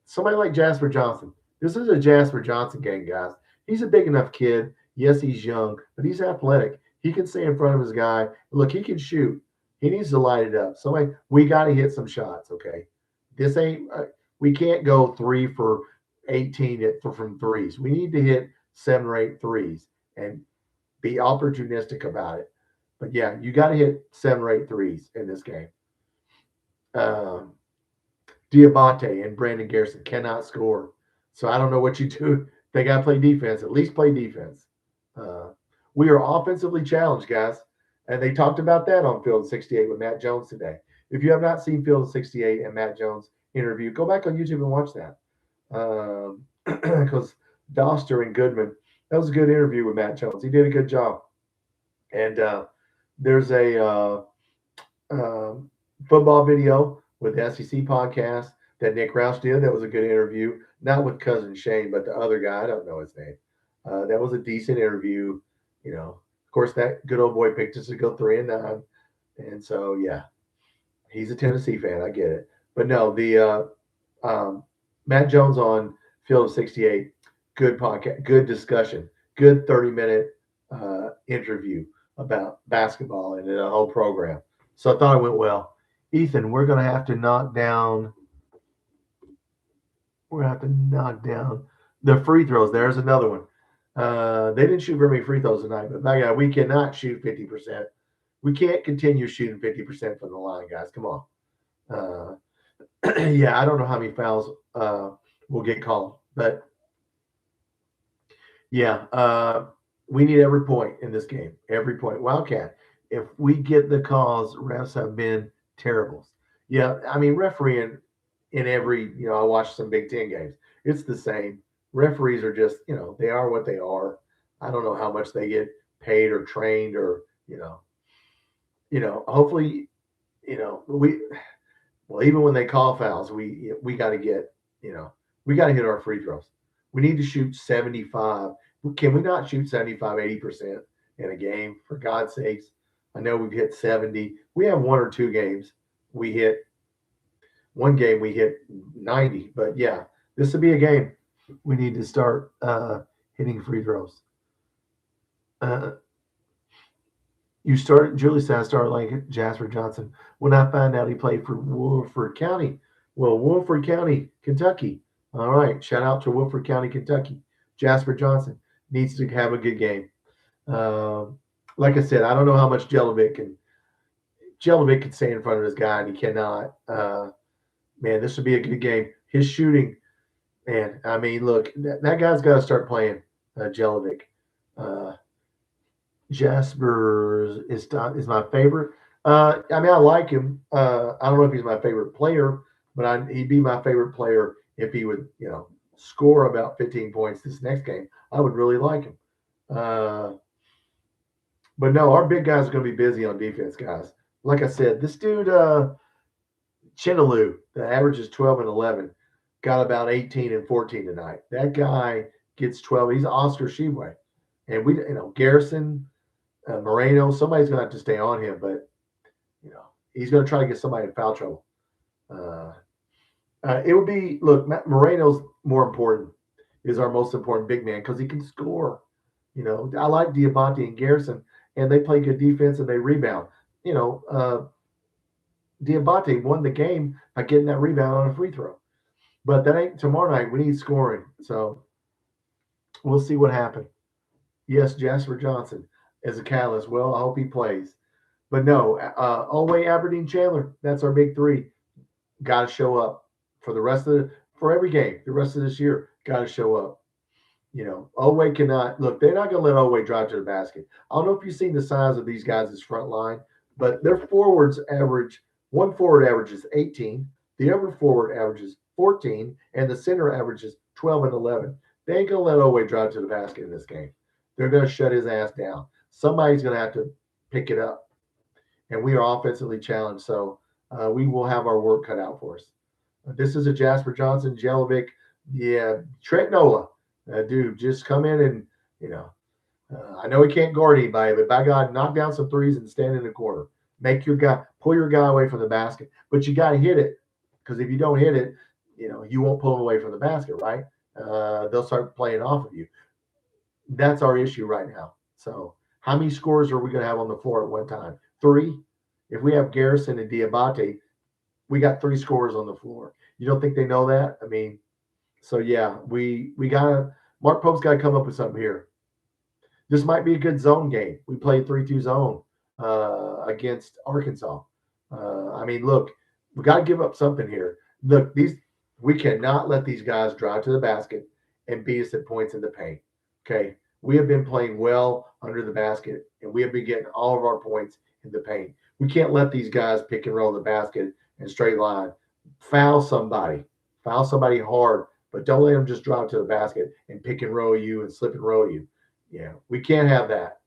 Speaker 1: Somebody like Jasper Johnson. This is a Jasper Johnson game, guys. He's a big enough kid. Yes, he's young, but he's athletic. He can stay in front of his guy. Look, he can shoot. He needs to light it up. So we got to hit some shots, okay? This ain't we can't go 3 for 18 from threes. We need to hit 7 or 8 threes and be opportunistic about it. But yeah, you got to hit 7 or 8 threes in this game. Diabate and Brandon Garrison cannot score. So I don't know what you do. They got to play defense. At least play defense. We are offensively challenged, guys. And they talked about that on Field 68 with Matt Jones today. If you have not seen Field 68 and Matt Jones interview, go back on YouTube and watch that. Because Doster and Goodman, that was a good interview with Matt Jones. He did a good job. And there's a football video with the SEC podcast that Nick Roush did. That was a good interview. Not with Cousin Shane, but the other guy. I don't know his name. That was a decent interview. Of course, that good old boy picked us to go 3-9. And so, yeah, he's a Tennessee fan. I get it. But no, the Matt Jones on Field 68, good podcast, good discussion, good 30-minute interview about basketball and the whole program. So I thought it went well. Ethan, we're going to have to knock down the free throws. There's another one. They didn't shoot very many free throws tonight, but my God, we cannot shoot 50%. We can't continue shooting 50% from the line, guys. Come on. Yeah, I don't know how many fouls will get called, but yeah, we need every point in this game. Every point. Wildcat, if we get the calls, refs have been terrible. Yeah, I mean, refereeing in every, I watched some Big Ten games. It's the same. Referees are just, they are what they are. I don't know how much they get paid or trained or. hopefully, even when they call fouls, we got to get, we got to hit our free throws. We need to shoot 75. Can we not shoot 75, 80% in a game, for God's sakes? I know we've hit 70. We have one or two games. One game we hit 90. But yeah, this will be a game. We need to start hitting free throws. Julie said I started like Jasper Johnson when I found out he played for Wolford County. Well, Wolford County, Kentucky. All right. Shout out to Wolford County, Kentucky. Jasper Johnson needs to have a good game. Like I said, I don't know how much Jelovic can stay in front of his guy, and he cannot. Man, this would be a good game. His shooting, man, I mean, look, that guy's got to start playing, Jelovic. Jasper is my favorite. I mean, I like him. I don't know if he's my favorite player, but he'd be my favorite player if he would, score about 15 points this next game. I would really like him. But no, our big guys are going to be busy on defense, guys. Like I said, this dude, Chinaloo, the average is 12 and 11, got about 18 and 14 tonight. That guy gets 12. He's Oscar Sheway. And Garrison, Moreno, somebody's going to have to stay on him, but, he's going to try to get somebody in foul trouble. It would be, look, Moreno's more important, is our most important big man because he can score. I like Diabate and Garrison, and they play good defense and they rebound. Diabate won the game by getting that rebound on a free throw. But that ain't tomorrow night. We need scoring. So we'll see what happens. Yes, Jasper Johnson is a catalyst. Well, I hope he plays. But no, Olway, Aberdeen, Chandler, that's our big three. Got to show up for every game. The rest of this year, got to show up. Olway cannot look. They're not going to let Olway drive to the basket. I don't know if you've seen the size of these guys' front line, but their forwards average. One forward averages 18, the other forward averages 14, and the center averages 12 and 11. They ain't going to let Olway drive to the basket in this game. They're going to shut his ass down. Somebody's going to have to pick it up. And we are offensively challenged, so we will have our work cut out for us. This is a Jasper Johnson, Jelovic, Trent Nola. Dude, just come in and, I know he can't guard anybody, but by God, knock down some threes and stand in the corner. Pull your guy away from the basket. But you got to hit it, because if you don't hit it, you won't pull him away from the basket, right? They'll start playing off of you. That's our issue right now. So how many scores are we going to have on the floor at one time? 3? If we have Garrison and Diabate, we got 3 scorers on the floor. You don't think they know that? I mean, so yeah, we got to – Mark Pope's got to come up with something here. This might be a good zone game. We played 3-2 zone against Arkansas. I mean, look, we got to give up something here. Look, we cannot let these guys drive to the basket and beat us at points in the paint. Okay, we have been playing well under the basket, and we have been getting all of our points in the paint. We can't let these guys pick and roll the basket and straight line. Foul somebody hard, but don't let them just drive to the basket and pick and roll you and slip and roll you. Yeah, we can't have that.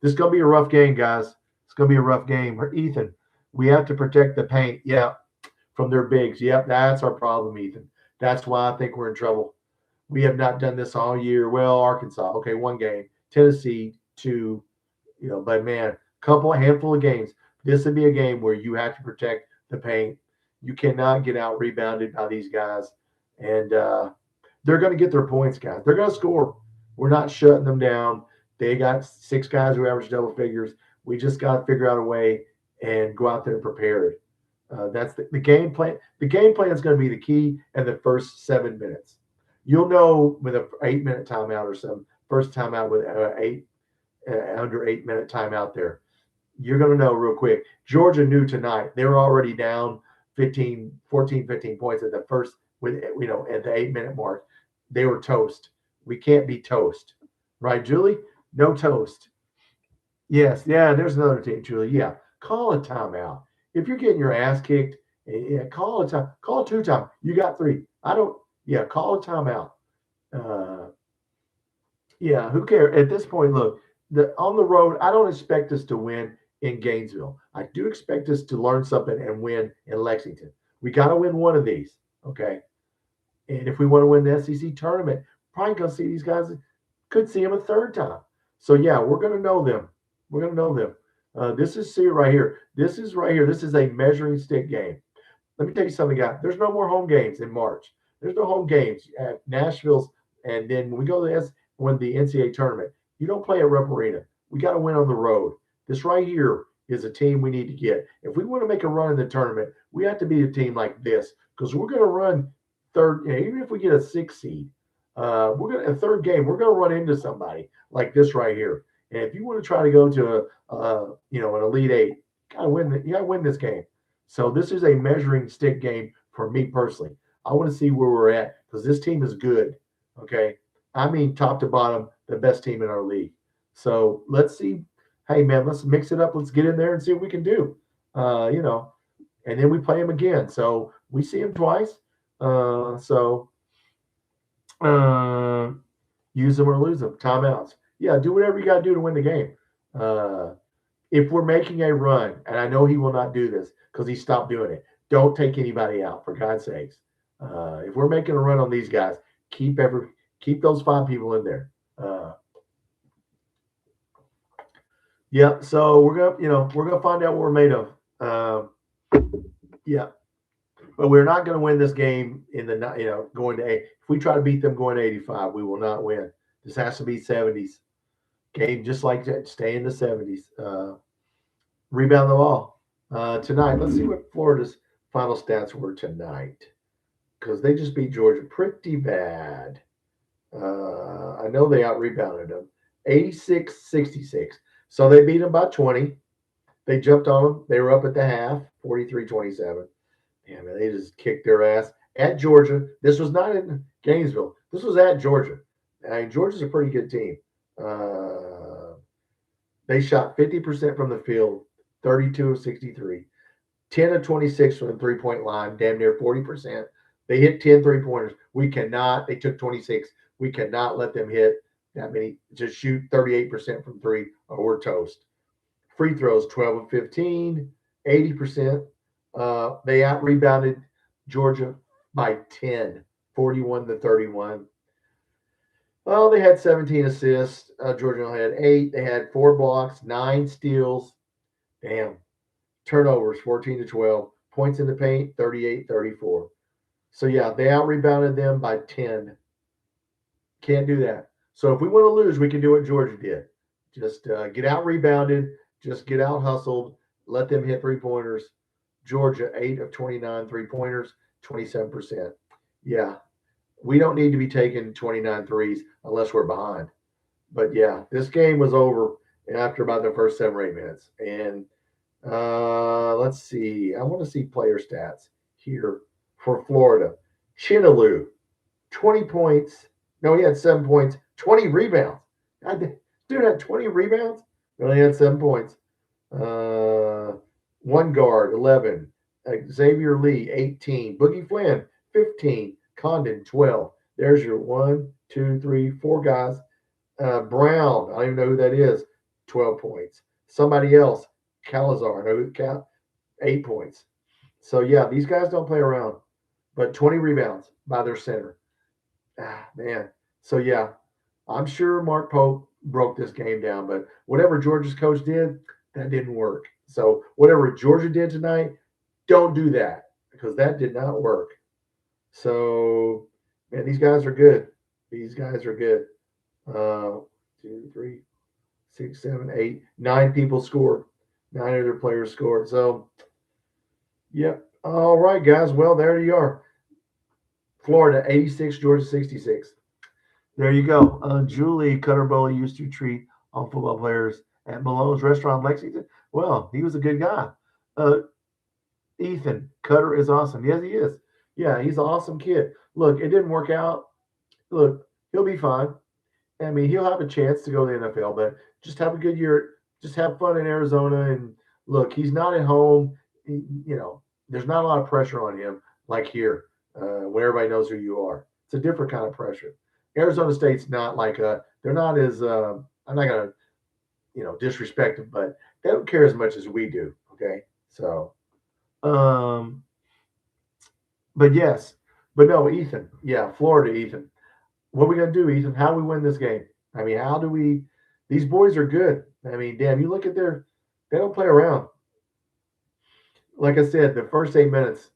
Speaker 1: This is going to be a rough game, guys. It's going to be a rough game. Ethan, we have to protect the paint. Yeah, from their bigs. Yep, that's our problem, Ethan. That's why I think we're in trouble. We have not done this all year. Well, Arkansas, okay, 1 game. Tennessee, 2. But man, handful of games. This would be a game where you have to protect the paint. You cannot get out rebounded by these guys. And they're going to get their points, guys. They're going to score. We're not shutting them down. They got 6 guys who average double figures. We just got to figure out a way and go out there prepared. That's the game plan. The game plan is going to be the key in the first 7 minutes. You'll know with an 8-minute timeout or some first timeout with under 8-minute timeout there. You're going to know real quick. Georgia knew tonight. They were already down 15 points at the first, at the 8-minute mark. They were toast. We can't be toast. Right, Julie? No toast. Yes. Yeah, there's another team, Julie. Yeah. Call a timeout. If you're getting your ass kicked, call a time. Call a 2-time. You got 3. Call a timeout. Who cares? At this point, look, on the road, I don't expect us to win in Gainesville. I do expect us to learn something and win in Lexington. We got to win one of these, okay? And if we want to win the SEC tournament, probably going to see these guys. Could see them a third time. So yeah, we're going to know them. We're going to know them. This is see right here. This is right here. This is a measuring stick game. Let me tell you something, guys. There's no more home games in March. There's no home games at Nashville's. And then when we go to when the NCAA tournament, you don't play at Rupp Arena. We got to win on the road. This right here is a team we need to get. If we want to make a run in the tournament, we have to be a team like this because we're going to run third. You know, even if we get a 6 seed, we're going to a third game. We're going to run into somebody like this right here. And if you want to try to go to an Elite Eight, you got to win this game. So this is a measuring stick game for me personally. I want to see where we're at because this team is good. Okay, I mean top to bottom, the best team in our league. So let's see. Hey man, let's mix it up. Let's get in there and see what we can do. And then we play them again. So we see them twice. Use them or lose them. Timeouts. Yeah, do whatever you got to do to win the game. If we're making a run, and I know he will not do this because he stopped doing it, don't take anybody out, for God's sakes. If we're making a run on these guys, keep those 5 people in there. Yeah, so we're gonna find out what we're made of. Yeah, but we're not going to win this game in the going to 8. If we try to beat them going to 85, we will not win. This has to be 70s game, just like that. Stay in the 70s. Rebound the ball tonight. Let's see what Florida's final stats were tonight because they just beat Georgia pretty bad. I know they out-rebounded them 86-66. So they beat them by 20. They jumped on them. They were up at the half, 43-27. Damn, man, they just kicked their ass at Georgia. This was not in Gainesville. This was at Georgia. Georgia's a pretty good team. They shot 50% from the field, 32 of 63, 10 of 26 from the three-point line, damn near 40%. They hit 10 three-pointers. They took 26. We cannot let them hit that many. Just shoot 38% from 3 or we're toast. Free throws, 12 of 15, 80%. They out-rebounded Georgia by 10, 41-31. Well, they had 17 assists. Georgia only had 8. They had 4 blocks, 9 steals. Damn. Turnovers, 14-12. Points in the paint, 38-34. So, yeah, they out-rebounded them by 10. Can't do that. So, if we want to lose, we can do what Georgia did. Just get out-rebounded. Just get out-hustled. Let them hit three-pointers. Georgia, 8 of 29 three-pointers, 27%. Yeah, we don't need to be taking 29 threes unless we're behind. But, yeah, this game was over after about the first 7 or 8 minutes. And let's see. I want to see player stats here for Florida. Chinaloo, 20 points. No, he had 7 points, 20 rebounds. Dude had 20 rebounds? He only had 7 points. One guard, 11. Xavier Lee, 18. Boogie Flynn, 15. Condon, 12. There's your 1, 2, 3, 4 guys. Brown, I don't even know who that is, 12 points. Somebody else, Calazar, I know who 8 points. So, yeah, these guys don't play around. But 20 rebounds by their center. Man. So, yeah, I'm sure Mark Pope broke this game down. But whatever Georgia's coach did, that didn't work. So, whatever Georgia did tonight, don't do that because that did not work. So, man, these guys are good. These guys are good. 2, 3, 6, 7, 8, 9 people scored. 9 other players scored. So, yep. All right, guys. Well, there you are. Florida, 86, Georgia, 66. There you go. Julie Cutterbowley used to treat all football players at Malone's Restaurant in Lexington. Well, he was a good guy. Ethan Cutter is awesome. Yes, he is. Yeah, he's an awesome kid. Look, it didn't work out. Look, he'll be fine. I mean, he'll have a chance to go to the NFL, but just have a good year. Just have fun in Arizona. And look, he's not at home. There's not a lot of pressure on him like here when everybody knows who you are. It's a different kind of pressure. Arizona State's not like they're not as I'm not going to disrespect them, but they don't care as much as we do. Okay, so um, but yes, but no, Ethan. Yeah, Florida, Ethan. What are we gonna do, Ethan? How do we win this game? I mean, how do we? These boys are good. I mean, damn, you look at they don't play around. Like I said, the first 8 minutes.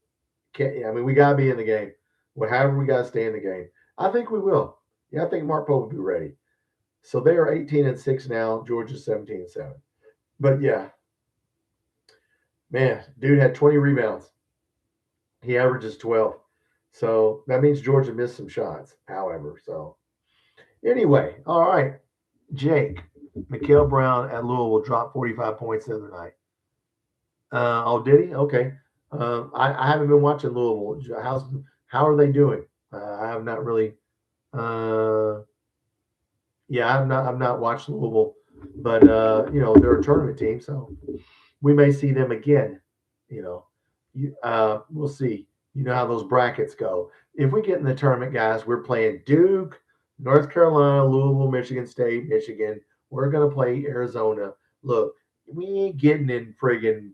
Speaker 1: I mean, we gotta be in the game. Well, however, we gotta stay in the game. I think we will. Yeah, I think Mark Pope will be ready. So they are 18-6 now. Georgia's 17-7. But yeah, man, dude had 20 rebounds. He averages 12. So that means Georgia missed some shots, however. So anyway, all right. Jake, Mikael Brown at Louisville dropped 45 points the other night. Oh, did he? Okay. I haven't been watching Louisville. How are they doing? I have not really. Uh, yeah, I've not watched Louisville, but they're a tournament team, so we may see them again. You know, we'll see. You know how those brackets go. If we get in the tournament, guys, we're playing Duke, North Carolina, Louisville, Michigan State, Michigan. We're gonna play Arizona. Look, we ain't getting in friggin',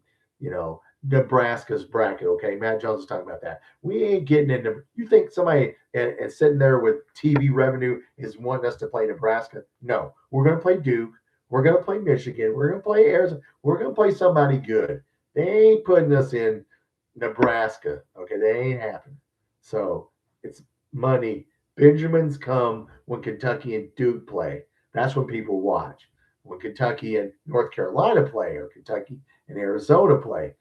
Speaker 1: Nebraska's bracket. Okay, Matt Jones is talking about that. We ain't getting into. You think somebody and sitting there with TV revenue is wanting us to play Nebraska? No, we're gonna play Duke. We're gonna play Michigan. We're gonna play Arizona. We're gonna play somebody good. They ain't putting us in Nebraska. Okay, they ain't happening. So it's money. Benjamins come when Kentucky and Duke play. That's when people watch. When Kentucky and North Carolina play, or Kentucky and Arizona play,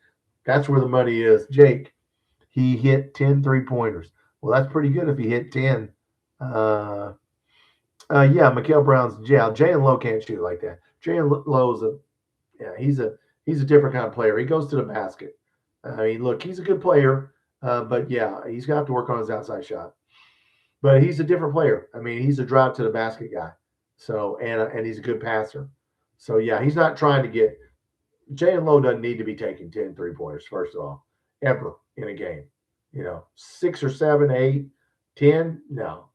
Speaker 1: that's where the money is. Jake, he hit 10 3-pointers. Well, that's pretty good if he hit 10. Yeah, Mikael Brown's Jalen Lowe can't shoot like that. Jalen Lowe's he's a different kind of player. He goes to the basket. I mean, look, he's a good player, but yeah, he's gonna have to work on his outside shot. But he's a different player. I mean, he's a drive to the basket guy. So and he's a good passer. So yeah, he's not trying to get. Jalen Lowe doesn't need to be taking 10 3-pointers, first of all, ever in a game. 6 or 7, 8, 10, no.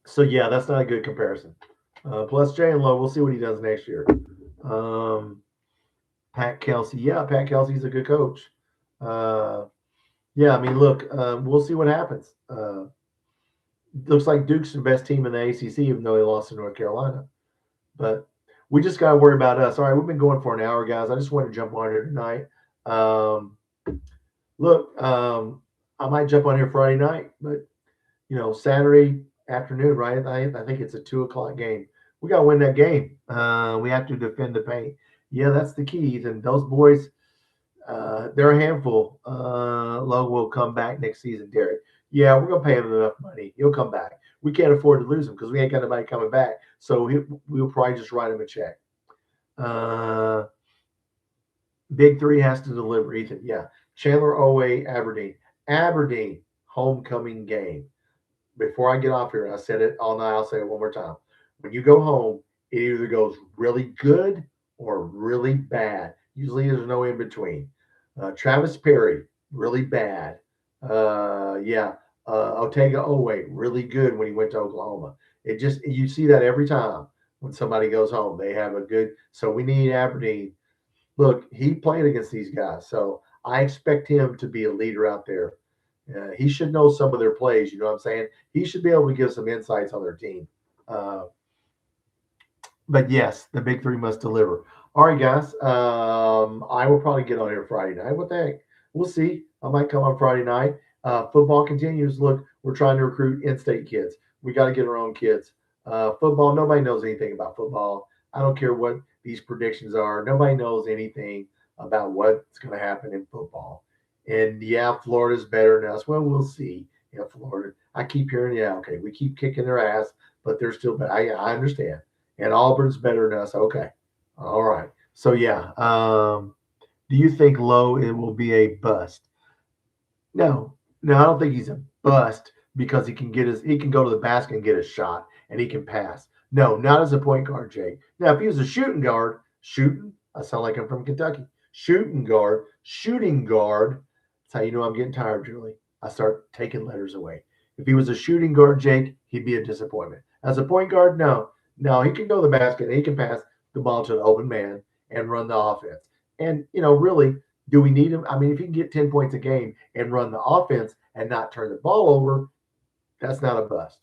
Speaker 1: So yeah, that's not a good comparison. Plus Jalen Lowe, we'll see what he does next year. Pat Kelsey, yeah, Pat Kelsey's a good coach. Yeah, I mean, look, we'll see what happens. Looks like Duke's the best team in the ACC, even though they lost to North Carolina. But we just got to worry about us. All right, we've been going for an hour, guys. I just want to jump on here tonight. Look, I might jump on here Friday night, but Saturday afternoon, right? I think it's a 2:00 game. We got to win that game. We have to defend the paint. Yeah, that's the key. And those boys, they're a handful. Lowe will come back next season, Derek. Yeah, we're gonna pay him enough money. He'll come back. We can't afford to lose him because we ain't got nobody coming back. So we'll probably just write him a check. Big Three has to deliver, Ethan. Yeah. Chandler Oway, Aberdeen homecoming game. Before I get off here, I said it all night. I'll say it one more time. When you go home, it either goes really good or really bad. Usually there's no in between. Travis Perry, really bad. Otega Oway, really good when he went to Oklahoma. You see that every time when somebody goes home. They have a good. So we need Aberdeen. Look, he played against these guys, so I expect him to be a leader out there. He should know some of their plays. You know what I'm saying? He should be able to give some insights on their team. But yes, the Big Three must deliver. All right, guys. I will probably get on here Friday night. What the heck? We'll see. I might come on Friday night. Football continues. Look, we're trying to recruit in-state kids. We got to get our own kids. Football, nobody knows anything about football. I don't care what these predictions are. Nobody knows anything about what's going to happen in football. And yeah, Florida's better than us. Well, we'll see. Florida. I keep hearing, okay, we keep kicking their ass, but they're still better. I understand. And Auburn's better than us. Okay. All right. So yeah. Do you think Lowe it will be a bust? No, I don't think he's a bust because he can go to the basket and get a shot and he can pass. No, not as a point guard, Jake. Now, if he was a shooting guard, I sound like I'm from Kentucky. Shooting guard. That's how you know I'm getting tired, Julie. I start taking letters away. If he was a shooting guard, Jake, he'd be a disappointment. As a point guard, no, he can go to the basket and he can pass. the ball to the open man and run the offense. And, really, do we need him? I mean, if he can get 10 points a game and run the offense and not turn the ball over, that's not a bust.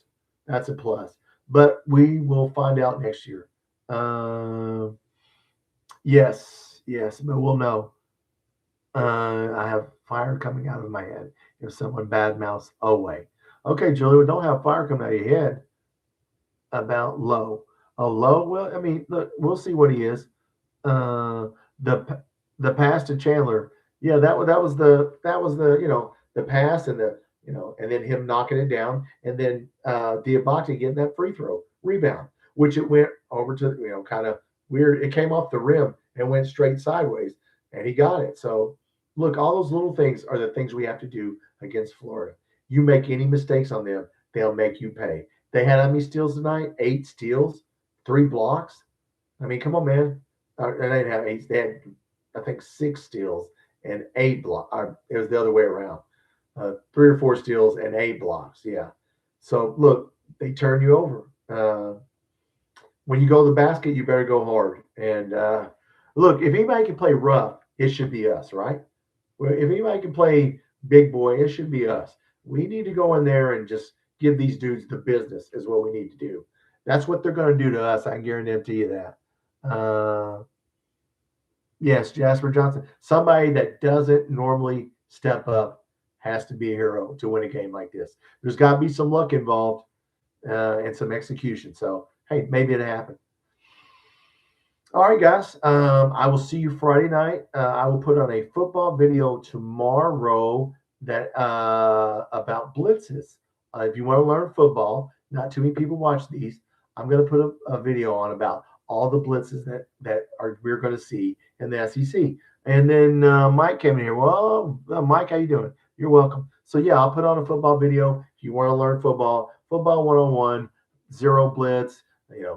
Speaker 1: That's a plus. But we will find out next year. Yes, but we'll know. I have fire coming out of my head if someone badmouths away. Okay, Julie, we don't have fire coming out of your head about Lowe. Oh, Lowe. Well, I mean, look, we'll see what he is. The pass to Chandler. Yeah, that was the the pass and and then him knocking it down, and then Diabate getting that free throw rebound, which it went over to kind of weird. It came off the rim and went straight sideways, and he got it. So look, all those little things are the things we have to do against Florida. You make any mistakes on them, they'll make you pay. They had how many steals tonight? 8 steals, 3 blocks. I mean, come on, man. They didn't have 8. They had, I think, 6 steals and 8 blocks. It was the other way around. 3 or 4 steals and 8 blocks. Yeah. So look, they turn you over. When you go to the basket, you better go hard. And look, if anybody can play rough, it should be us, right? Well, if anybody can play big boy, it should be us. We need to go in there and just give these dudes the business is what we need to do. That's what they're going to do to us. I can guarantee you that. Yes, Jasper Johnson. Somebody that doesn't normally step up has to be a hero to win a game like this. There's got to be some luck involved and some execution. So, hey, maybe it'll happen. All right, guys. I will see you Friday night. I will put on a football video tomorrow that about blitzes. If you want to learn football, not too many people watch these. I'm going to put a video on about all the blitzes that we're going to see in the SEC. And then Mike came in here. Well, Mike, how you doing? You're welcome. So yeah, I'll put on a football video if you want to learn football 101, zero blitz,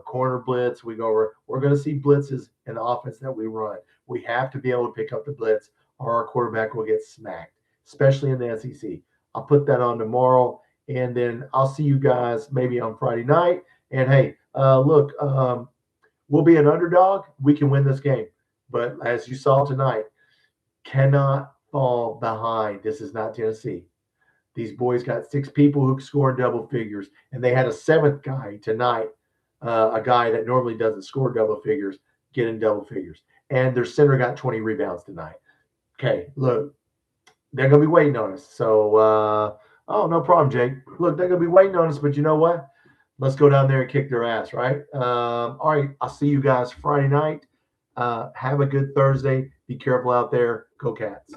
Speaker 1: corner blitz. We're going to see blitzes in the offense that we run. We have to be able to pick up the blitz, or our quarterback will get smacked, especially in the SEC. I'll put that on tomorrow, and then I'll see you guys maybe on Friday night. And hey, look, we'll be an underdog. We can win this game. But as you saw tonight, cannot fall behind. This is not Tennessee. These boys got 6 people who score in double figures, and they had a 7th guy tonight, a guy that normally doesn't score double figures, get in double figures. And their center got 20 rebounds tonight. Okay, look, they're going to be waiting on us. So, no problem, Jake. Look, they're going to be waiting on us, but you know what? Let's go down there and kick their ass, right? All right, I'll see you guys Friday night. Have a good Thursday. Be careful out there. Go Cats.